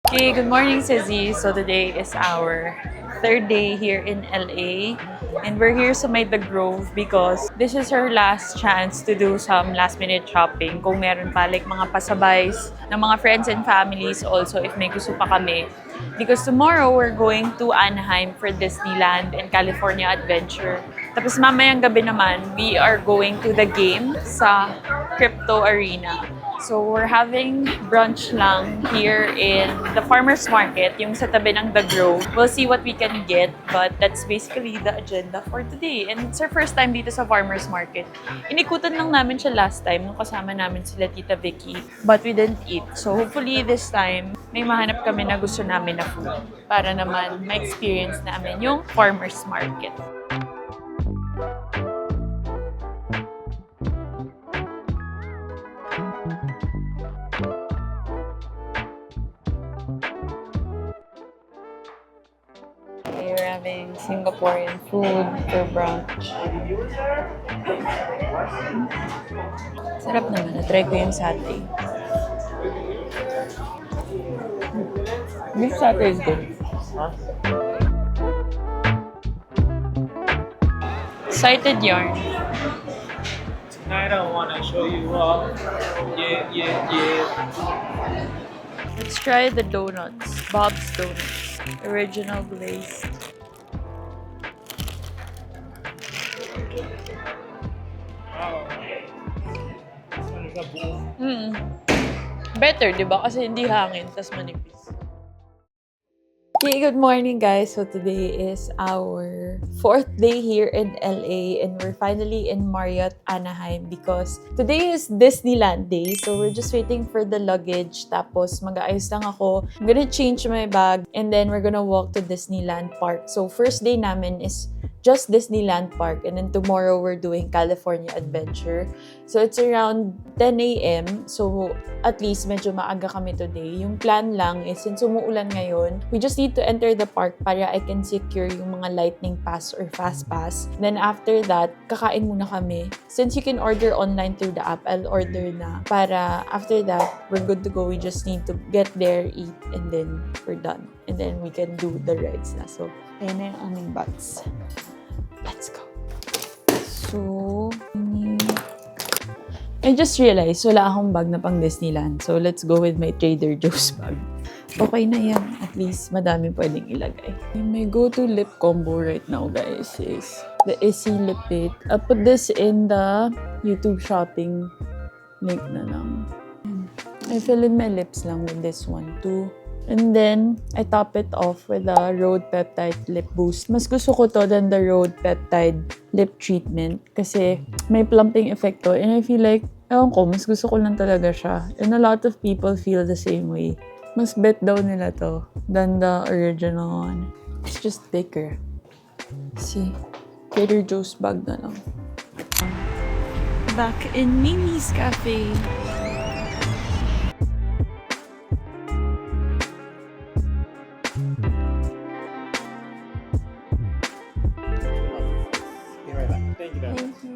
Okay, good morning, Sizzy. So today is our third day here in LA. And we're here sa May The Grove because this is her last chance to do some last-minute shopping. Kung meron pa, like mga pasabays ng mga friends and families also if may gusto pa kami. Because tomorrow, we're going to Anaheim for Disneyland and California Adventure. Tapos mamayang gabi naman, we are going to the game sa Crypto Arena. So we're having brunch lang here in the Farmers Market, yung sa tabi ng The Grove. We'll see what we can get, but that's basically the agenda for today. And it's our first time dito sa Farmers Market. Inikutan lang namin siya last time nung kasama namin sila Tita Vicky, but we didn't eat. So hopefully this time, may mahanap kami na gusto namin na food para naman ma-experience namin yung Farmers Market. We're having Singaporean food for brunch. Sarap naman. Na-try ko yung satay. This satay is good. Huh? Excited yarn. Tonight I wanna show you all. Yeah. Let's try the donuts. Bob's Donuts. Original glazed. Wow. This one is a buo. Better, di ba? Kasi hindi hangin, tas manipis. Okay, good morning guys. So today is our 4th day here in LA and we're finally in Marriott Anaheim because today is Disneyland day. So we're just waiting for the luggage. Tapos mag-aayos lang ako. I'm gonna change my bag and then we're gonna walk to Disneyland Park. So first day namin is just Disneyland Park and then tomorrow we're doing California Adventure. So it's around 10 a.m. So at least medyo maaga kami today. Yung plan lang is since umuulan ngayon, we just need to enter the park para I can secure yung mga lightning pass or fast pass. Then after that, kakain muna kami. Since you can order online through the app, I'll order na. Para after that, we're good to go. We just need to get there, eat, and then we're done. And then we can do the rides na. So, ayan na yung aming bags. Let's go. So, I just realized, wala akong bag na pang Disneyland. So, let's go with my Trader Joe's bag. Okay na yan. At least, madami pwedeng ilagay. My go-to lip combo right now, guys, is the Issey Lip Bait. I'll put this in the YouTube shopping link na lang. I fill in my lips lang with this one, too. And then, I top it off with the Rhode Peptide Lip Boost. Mas gusto ko to than the Rhode Peptide Lip Treatment kasi may plumping effect to. And I feel like, ewan ko, mas gusto ko lang talaga siya. And a lot of people feel the same way. Mas bet daw nila to than the original one. It's just thicker. See? Trader Joe's bag na lang. Back in Mimi's Cafe. Thank you.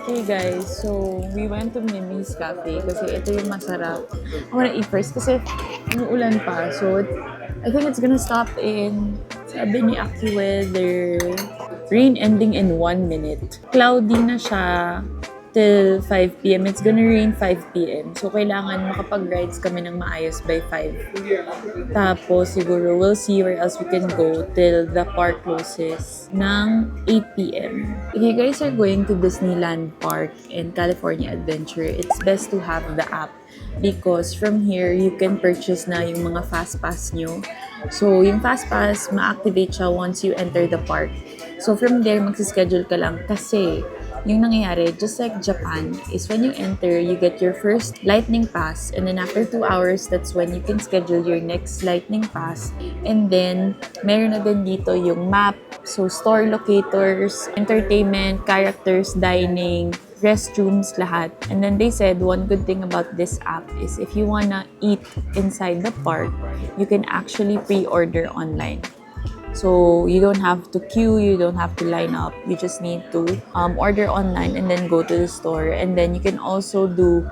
Okay guys, so we went to Mimi's Cafe kasi ito yung masarap. I wanna eat first kasi umuulan pa. So I think it's gonna stop in, sabi ni AccuWeather, rain ending in 1 minute. Cloudy na siya till 5 p.m. It's gonna rain 5 p.m. So, kailangan makapag-rides kami ng maayos by 5. Tapos, siguro, we'll see where else we can go till the park closes ng 8 p.m. If you guys are going to Disneyland Park and California Adventure, it's best to have the app because from here, you can purchase na yung mga fast pass nyo. So, yung fast pass, ma-activate siya once you enter the park. So, from there, magsischedule ka lang kasi yung nangyayari, just like Japan, is when you enter, you get your first lightning pass and then after 2 hours, that's when you can schedule your next lightning pass. And then, meron na din dito yung map, so store locators, entertainment, characters, dining, restrooms, lahat. And then they said, one good thing about this app is if you wanna eat inside the park, you can actually pre-order online. So, you don't have to queue, you don't have to line up. You just need to order online and then go to the store. And then you can also do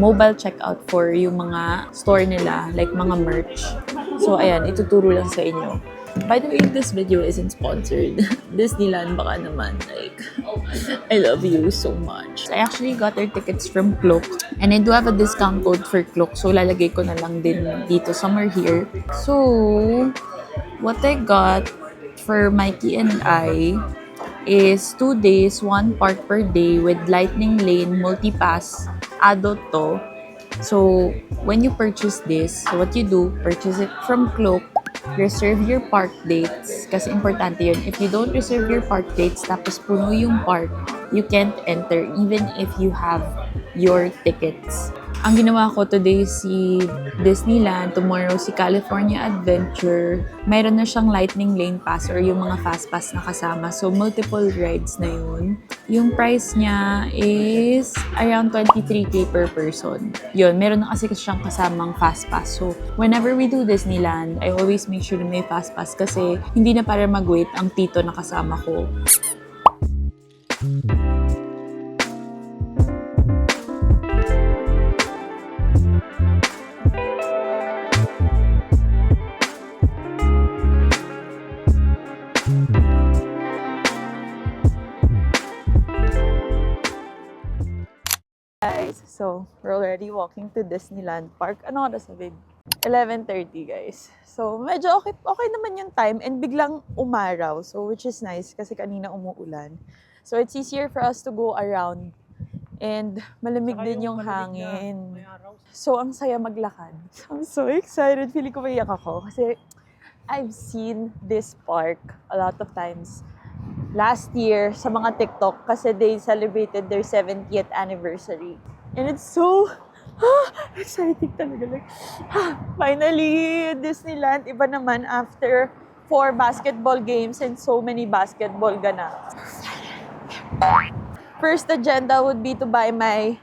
mobile checkout for yung mga store nila, like mga merch. So, ayan, ituturo lang sa inyo. By the way, this video isn't sponsored. Disneyland, baka naman. Like, I love you so much. I actually got their tickets from Klook. And I do have a discount code for Klook. So, lalagay ko na lang din dito, somewhere here. So, what I got for Mikey and I is 2 days, 1 park per day with Lightning Lane Multipass adult to. So, when you purchase this, so what you do, purchase it from Klook, reserve your park dates, kasi importante yun. If you don't reserve your park dates, tapos puno yung park, you can't enter even if you have your tickets. Ang ginawa ko today si Disneyland, tomorrow si California Adventure. Mayroon na siyang Lightning Lane Pass or yung mga fast pass na kasama. So, multiple rides na yun. Yung price niya is around 23K per person. Yun, meron na kasi siyang kasamang fast pass. So, whenever we do Disneyland, I always make sure na may fast pass kasi hindi na para mag-wait ang tito na kasama ko. Guys, so we're already walking to Disneyland Park. Ano oras na, babe? 11:30, guys. So, medyo okay naman yung time and biglang umaraw. So, which is nice kasi kanina umuulan. So, it's easier for us to go around and malamig din yung hangin. So, ang saya maglakad. So, I'm so excited. Feeling ko maiyak ako kasi I've seen this park a lot of times last year sa mga TikTok kasi they celebrated their 70th anniversary. And it's so exciting talaga. Like, finally, Disneyland, iba naman after 4 basketball games and so many basketball ganap. First agenda would be to buy my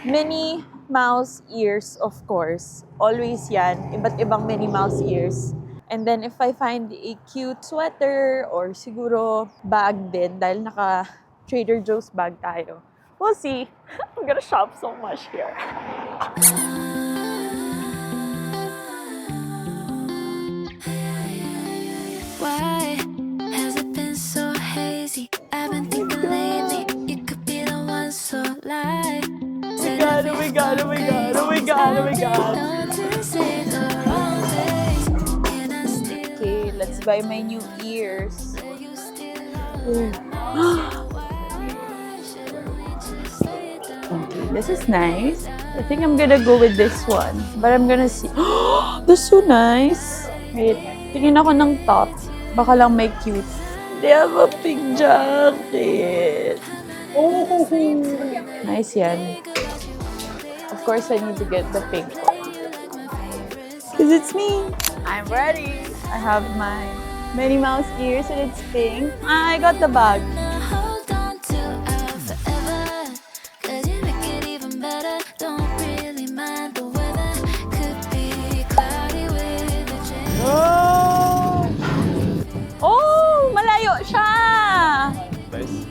Minnie Mouse ears, of course. Always yan, iba't ibang Minnie Mouse ears. And then if I find a cute sweater or siguro bag din dahil naka Trader Joe's bag tayo. We'll see. I'm gonna shop so much here. Why has it been so hazy? I've been thinking lately you could be the one, so lie. We got it. Okay, let's buy my new ears. Okay, this is nice. I think I'm gonna go with this one. But I'm gonna see. This is so nice. Wait, tingin ako ng top. Baka lang may cute. They have a pink jacket. Oh, nice yan. Of course, I need to get the pink one. Because it's me. I'm ready. I have my Minnie Mouse ears and it's pink. I got the bag. Hold on to our forever, 'cause you make it even better. Don't really mind the weather. Could be cloudy with a change. Oh! Oh! Malayo siya! Guys,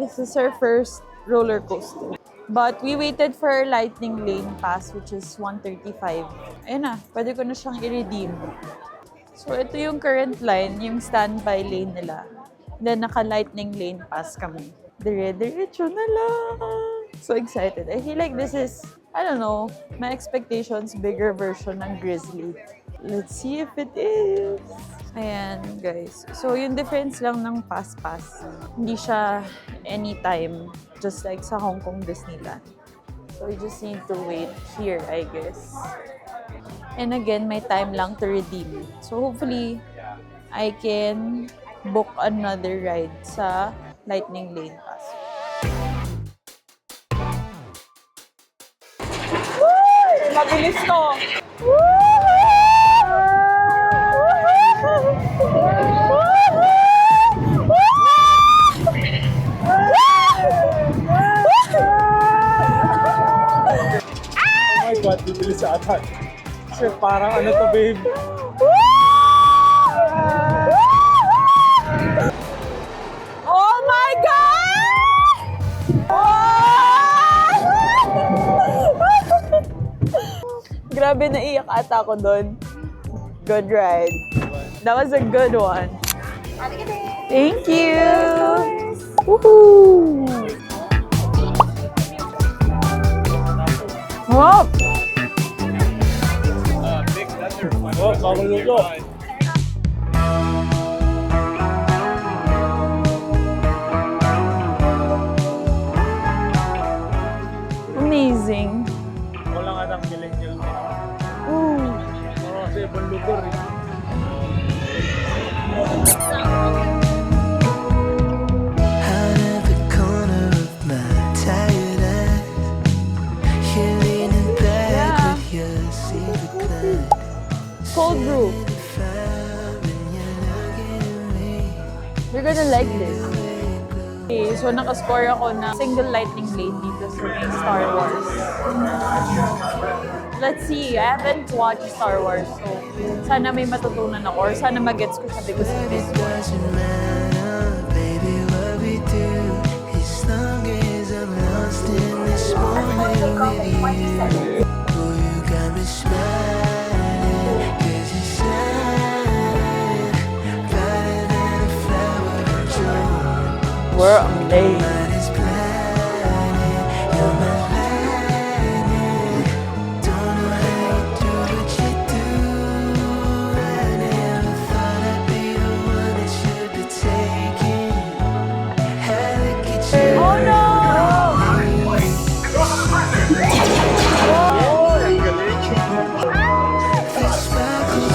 this is our first roller coaster. But we waited for our lightning lane pass, which is 135. Ayun na, pwede ko na siyang i-redeem. So ito yung current line, yung standby lane nila. Then naka-lightning lane pass kami. Dire-diretso na lang. So excited. I feel like this is, I don't know, my expectations, bigger version ng Grizzly. Let's see if it is. Ayan, guys. So, yung difference lang ng pass-pass, hindi siya anytime, just like sa Hong Kong Disneyland. So, you just need to wait here, I guess. And again, may time lang to redeem. So, hopefully, I can book another ride sa Lightning Lane Pass. Woo! Mabilis to! Oh my God, bibilis sa attack. Kasi parang ano to, babe? Oh my God! Grabe, naiyak ata ako doon. Good ride. That was a good one. Thank you! Woohoo! Wow! Big thunder. Oh, mamaluluto. Amazing. Wala nga nang giling-giling. Ooh. Oo, kasi ibang lugar eh. Out of the corner of my tired eyes, you're leaning back with your secret glide. Cold brew. Fire when you're looking at me. You're gonna like this. Okay, so nakascore ako na single lightning lane dito sa may Star Wars. Let's see, I haven't watched Star Wars, so sana may matutunan ako or sana magets ko siya because of this. Doesn't matter, baby, what we do, as long as I'm lost in this moment with you. Oh, you got me smiling, 'cause you're shining brighter than a flower in June. We're amazed. Mine is blinding, you're my lightning. Don't know how you do what you do. I never thought I'd be the one that should be taking. Had to get you. Oh no! The sparkles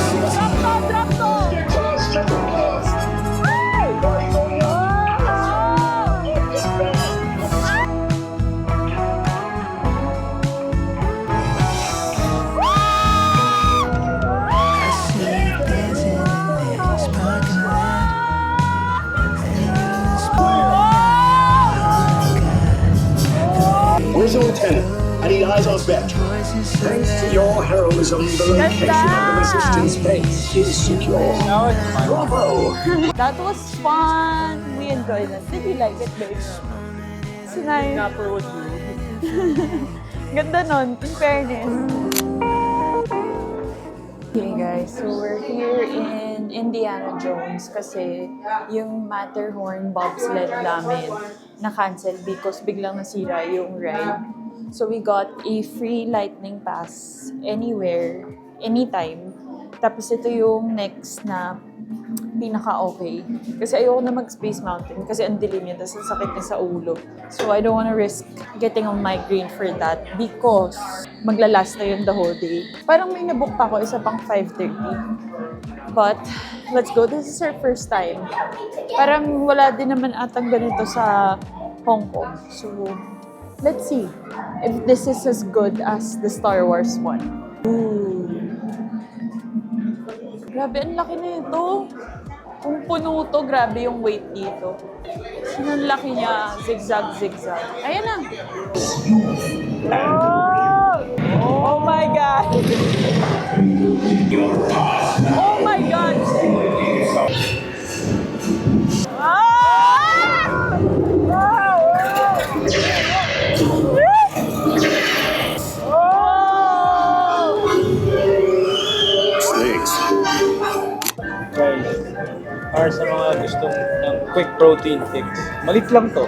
I see you dancing in this parking lot. Where's the lieutenant? I need eyes on Beck. Thanks to your heroism, the location of the resistance base is secure. Bravo! That was fun! We enjoyed it. Did you like it, babe? It's nice. Snapper was rude. Ganda nun, in fairness. Okay guys, so we're here in Indiana Jones kasi yung Matterhorn bobsled namin na-cancel because biglang nasira yung ride. So we got a free lightning pass anywhere, anytime. Tapos ito yung next na pinaka-okay. Kasi ayoko na mag-Space Mountain kasi ang dilim niya, tapos ang sakit niya sa ulo. So I don't wanna risk getting a migraine for that because maglalast na yun the whole day. Parang may nabook pa ako, isa pang 5:30. But let's go. This is our first time. Parang wala din naman atang ganito sa Hong Kong. So let's see if this is as good as the Star Wars one. Ooh. Grabe, ang laki na ito. Kung puno to, grabe yung weight dito. Ang laki niya, zigzag. Ayan na. Oh! Oh my God! Oh my God! Ah! Wow! Para sa mga gustong ng quick protein fix. Malit lang to.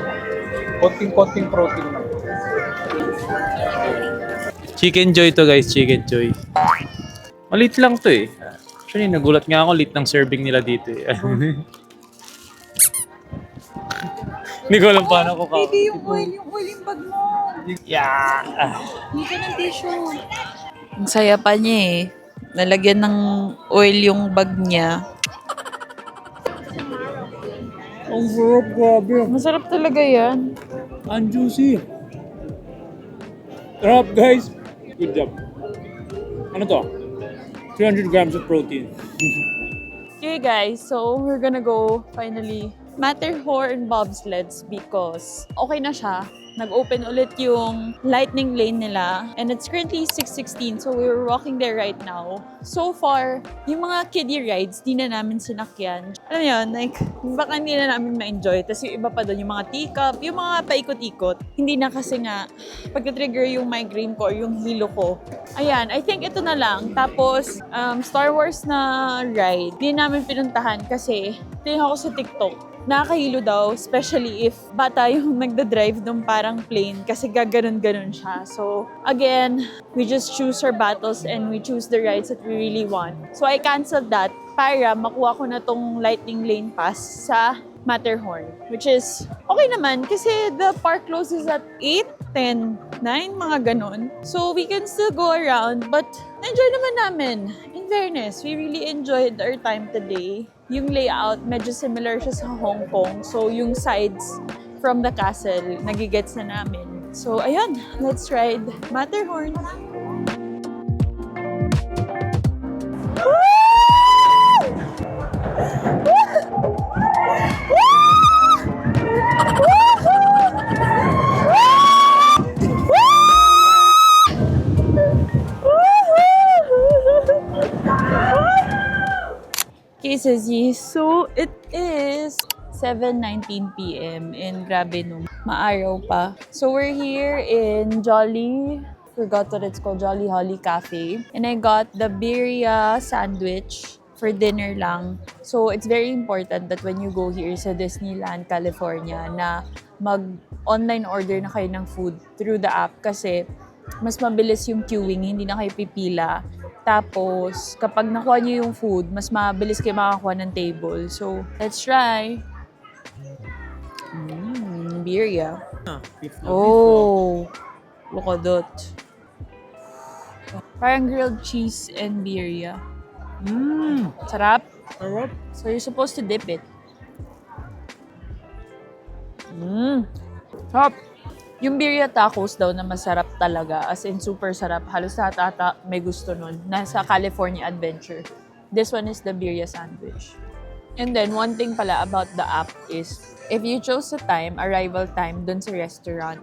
Konting protein lang. Chicken Joy to guys, Chicken Joy. Malit lang to eh. Actually, nagulat nga ako, lit ng serving nila dito eh. Hindi ko alam paano ko Baby, yung oil yung bag mo. Yeah! Hindi ka ng tissue. Ang saya pa niya eh. Nalagyan ng oil yung bag niya. Ang sarap, grabe. Masarap talaga yan. Ang juicy. Sarap guys. Good job. Ano to? 300 grams of protein. Okay guys, so we're gonna go finally Matterhorn bobsleds because okay na siya. Nag-open ulit yung lightning lane nila and it's currently 6:16 so we're walking there right now. So far, yung mga kiddie rides, di na namin sinakyan. Alam mo yun, like, baka hindi na namin ma-enjoy. Tapos yung iba pa doon, yung mga teacup, yung mga paikot-ikot. Hindi na kasi nga, pagka-trigger yung migraine ko or yung hilo ko. Ayan, I think ito na lang. Tapos, Star Wars na ride, di namin pinuntahan kasi tingin ako sa TikTok. Nakakahilo daw, especially if bata yung nagda-drive ng parang plane kasi gaganon-ganon siya. So, again, we just choose our battles and we choose the rides that we really want. So, I canceled that para makuha ko na tong lightning lane pass sa Matterhorn, which is okay naman kasi the park closes at 8, 10, 9, mga ganon. So, we can still go around but enjoy naman namin. In fairness, we really enjoyed our time today. Yung layout, medyo similar siya sa Hong Kong. So, yung sides from the castle, nagigets na namin. So, ayun, let's ride Matterhorn. Okay, Suzy. So, it is 7:19 p.m. and grabe no, maaraw pa. So, we're here in Jolly, forgot what it's called, Jolly Holly Cafe. And I got the birria sandwich for dinner lang. So, it's very important that when you go here sa Disneyland, California, na mag-online order na kayo ng food through the app kasi mas mabilis yung queuing, hindi na kayo pipila. Tapos, kapag nakuha nyo yung food, mas mabilis kayo makakuha ng table. So, let's try. Birria. Oh, look at that. Parang grilled cheese and birria. Sarap. Sarap. So, you're supposed to dip it. Sarap. Yung birria tacos daw na masarap talaga, as in super sarap. Halos lahat ata may gusto nun. Nasa California Adventure. This one is the birria sandwich. And then, one thing pala about the app is, if you chose a time, arrival time dun sa restaurant,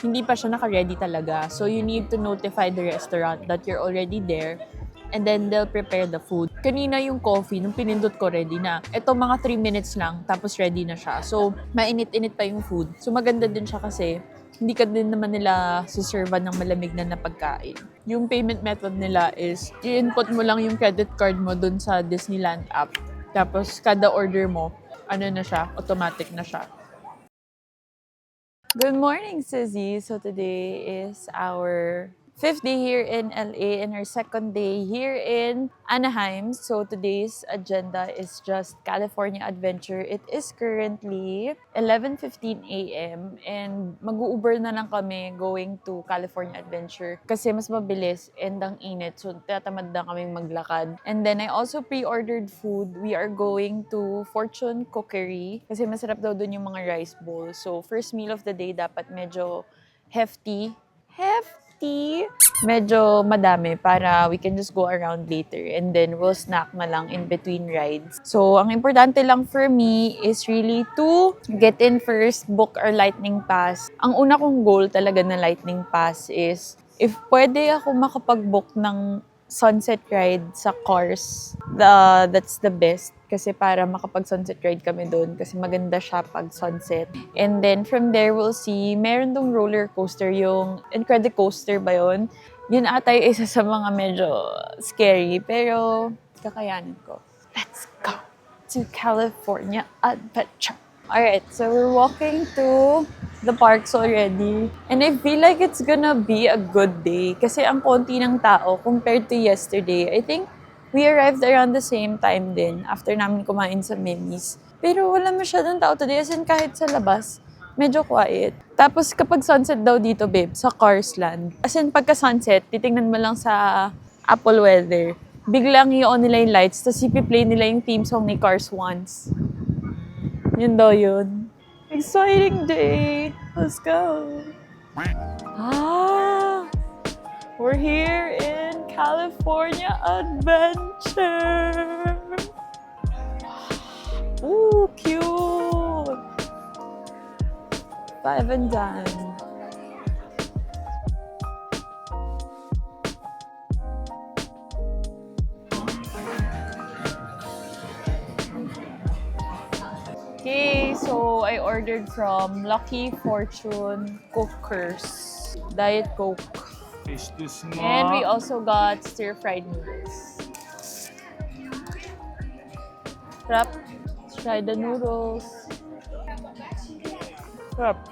hindi pa siya naka-ready talaga. So, you need to notify the restaurant that you're already there and then they'll prepare the food. Kanina yung coffee, nung pinindot ko ready na. Ito mga 3 minutes lang, tapos ready na siya. So, mainit-init pa yung food. So, maganda din siya kasi hindi ka din naman nila siservan ng malamig na pagkain. Yung payment method nila is, i-input mo lang yung credit card mo dun sa Disneyland app. Tapos, kada order mo, ano na siya, automatic na siya. Good morning, Suzy. So today is our 5th day here in LA and our 2nd day here in Anaheim. So today's agenda is just California Adventure. It is currently 11:15 a.m. and mag-u-Uber na lang kami going to California Adventure kasi mas mabilis and ang init. So tatamad na kaming maglakad. And then I also pre-ordered food. We are going to Fortune Cookery kasi masarap daw dun yung mga rice bowls. So first meal of the day dapat medyo hefty. Medyo madami para we can just go around later and then we'll snack na lang in between rides. So, ang importante lang for me is really to get in first, book our lightning pass. Ang una kong goal talaga na lightning pass is if pwede ako makapag-book ng sunset ride sa Cars, that's the best. Kasi para makapag-sunset ride kami doon kasi maganda siya pag sunset. And then from there, we'll see, meron dong roller coaster, yung Incredicoaster ba yun? Yun ata yung isa sa mga medyo scary, pero kakayanin ko. Let's go! to California Adventure. Alright, so we're walking to the parks already. And I feel like it's gonna be a good day kasi ang konti ng tao compared to yesterday. I think we arrived around the same time din after namin kumain sa Mimi's. Pero wala masyadong tao today as in kahit sa labas, medyo quiet. Tapos kapag sunset daw dito, babe, sa Carsland. As in pagka sunset, titingnan mo lang sa Apple Weather. Biglang i-on nila yung lights, tapos ipi-play nila yung theme song ni Cars Once. Yun daw yun. Exciting day! Let's go! We're here in California Adventure! Ooh, cute! 5 and dime. Okay, so I ordered from Lucky Fortune Cookers Diet Coke. And we also got stir-fried noodles. Sarap. Let's try the noodles. Sarap.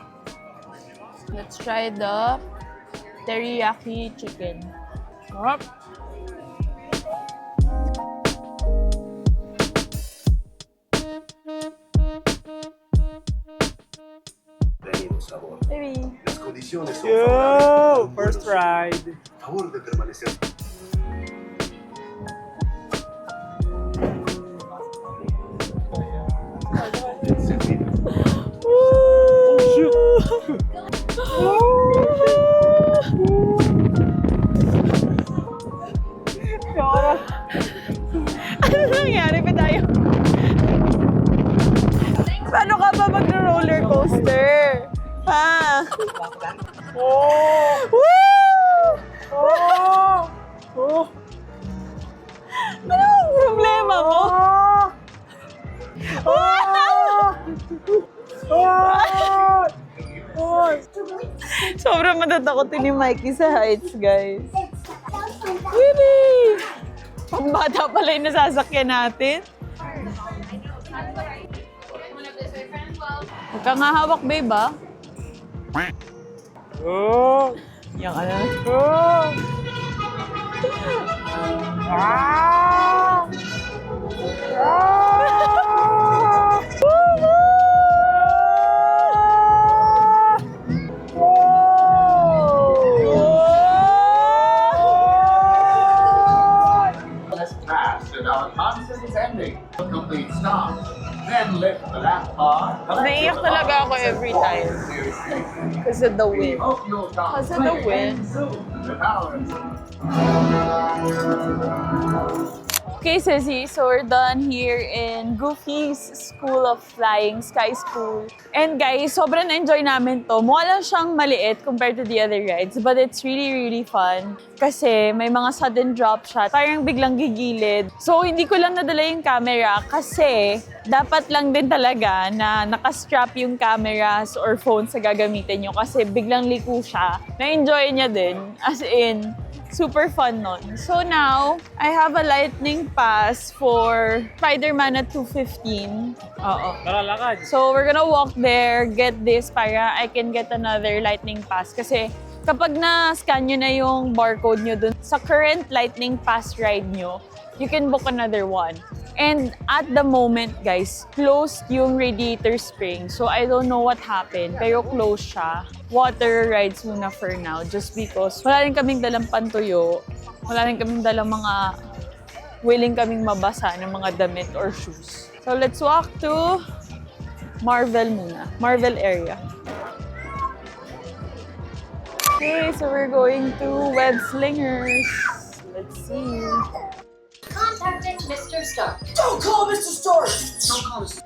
Let's try the teriyaki chicken. Sarap. Baby. Las condiciones son Yo! First ride. favor de permanecer. Ano nangyari pa tayo? Paano ka ba mag-roller coaster? Ha? Oh! Woo! Oh! Oh! Ano ang problema mo? Sobrang matatakotin ni Mikey sa heights, guys. Really? Pambata pala yung nasasakyan natin. Huwag ka nga hawak, babe, ah. Oh! Yung ano? Oh! Ah! Has passed and our concert is ending. Complete stop. Then lift the laptop. Naiyak talaga ako every time. Because of the wind. Hope you'll come Because of the wind. soon. The power. Okay, Sissy, so we're done here in Goofy's School of Flying, Sky School. And guys, sobrang enjoy namin to. Mukha lang siyang maliit compared to the other rides, but it's really, really fun. Kasi may mga sudden drop shot, parang biglang gigilid. So, hindi ko lang nadala yung camera kasi dapat lang din talaga na nakastrap yung cameras or phones sa gagamitin nyo kasi biglang liko siya. Na-enjoy niya din, as in, super fun nun. So now, I have a lightning pass for Spider-Man at 2:15. Oo. Tara, lakad. So we're gonna walk there, get this para I can get another lightning pass. Kasi kapag na-scan nyo na yung barcode nyo dun sa current lightning pass ride nyo, you can book another one. And at the moment, guys, closed yung radiator spring. So I don't know what happened, pero closed siya. Water rides muna for now, just because wala rin kaming dalang pantuyo. Wala rin kaming dalang mga willing kaming mabasa ng mga damit or shoes. So let's walk to Marvel muna. Marvel area. Okay, so we're going to Web Slingers. Let's see. Contacting Mr. Stark. Don't call Mr. Stark! Don't call us.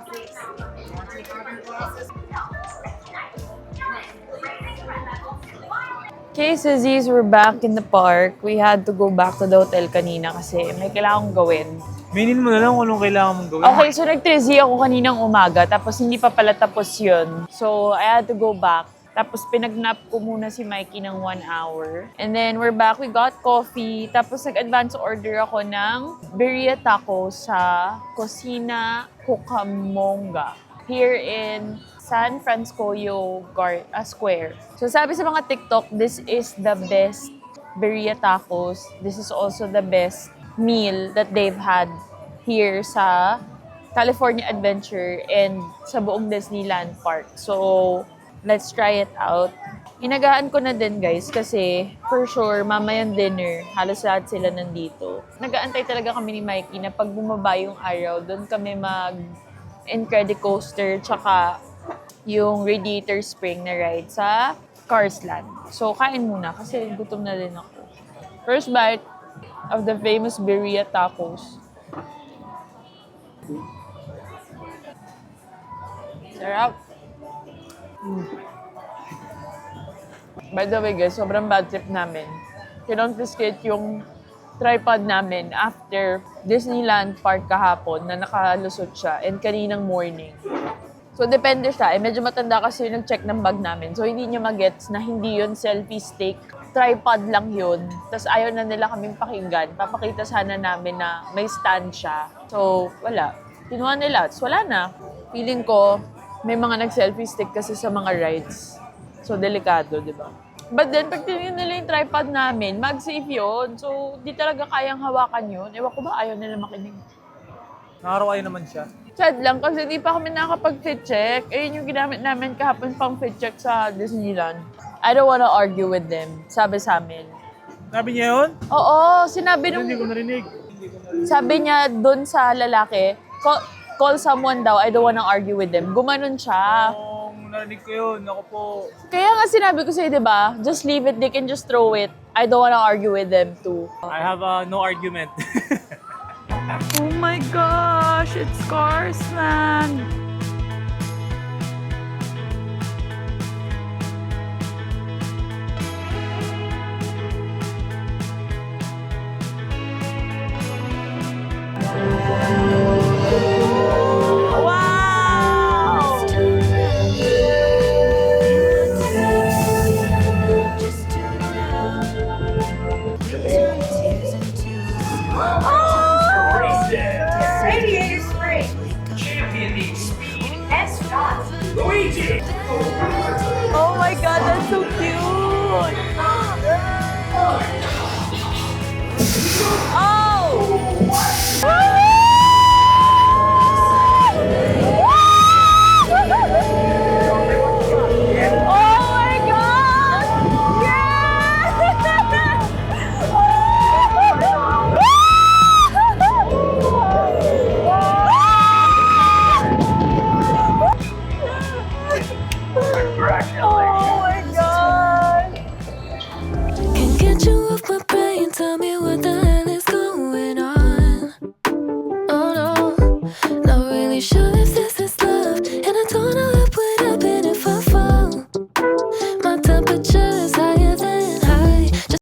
Okay, Sizzies, we're back in the park. We had to go back to the hotel kanina kasi may kailangan gawin. Mainin mo na lang kung anong kailangan mong gawin. Okay, so nag-3Z ako kaninang umaga tapos hindi pa pala tapos yun. So, I had to go back. Tapos pinagnap ko muna si Mikey ng 1 hour. And then we're back, we got coffee. Tapos nag-advance order ako ng birria taco sa Cocina Cucamonga here in San Francisco Square. So sabi sa mga TikTok, this is the best birria tacos. This is also the best meal that they've had here sa California Adventure and sa buong Disneyland Park. So, let's try it out. Inagaan ko na din guys kasi for sure mamayang dinner, halos lahat sila nandito. Nag-aantay talaga kami ni Mikey na pag bumaba yung araw, doon kami Incredicoaster tsaka yung Radiator Spring na ride sa Cars Land. So, kain muna kasi gutom na din ako. First bite of the famous birria tacos. Sarap. By the way guys, sobrang bad trip namin. Kinonfiscate yung tripod namin after Disneyland Park kahapon na nakalusot siya and kaninang morning. So depende siya. Medyo matanda kasi yung nag-check ng bag namin. So hindi niya magets na hindi yun selfie stick. Tripod lang yun. Tapos ayaw na nila kaming pakinggan. Papakita sana namin na may stand siya. So wala. Kinuha nila. So wala na. Feeling ko, may mga nag-selfie stick kasi sa mga rides. So, delikado, di ba? But then, pag tinignan nila yung tripod namin, mag-safe yun. So, di talaga kayang hawakan yun. Ewan ko ba, ayaw nila makinig. Nakaraw naman siya. Sad lang, kasi di pa kami nakapag-fit check. Ayun yung ginamit namin kahapon pang fit check sa Disneyland. I don't wanna argue with them, sabi sa amin. Sabi niya yun? Oo, sinabi nung... Hindi ko narinig. Sabi niya doon sa lalaki, call someone daw, I don't wanna argue with them. Gumanon siya. Narinig ko yun. Ako po. Kaya nga sinabi ko sa'yo, di ba? Just leave it, they can just throw it. I don't wanna argue with them too. I have no argument. Oh my gosh, it's Cars Land! Radiator Spring. Champion speed and style. Luigi. Oh my god, that's so cute! Oh! Oh my god! Oh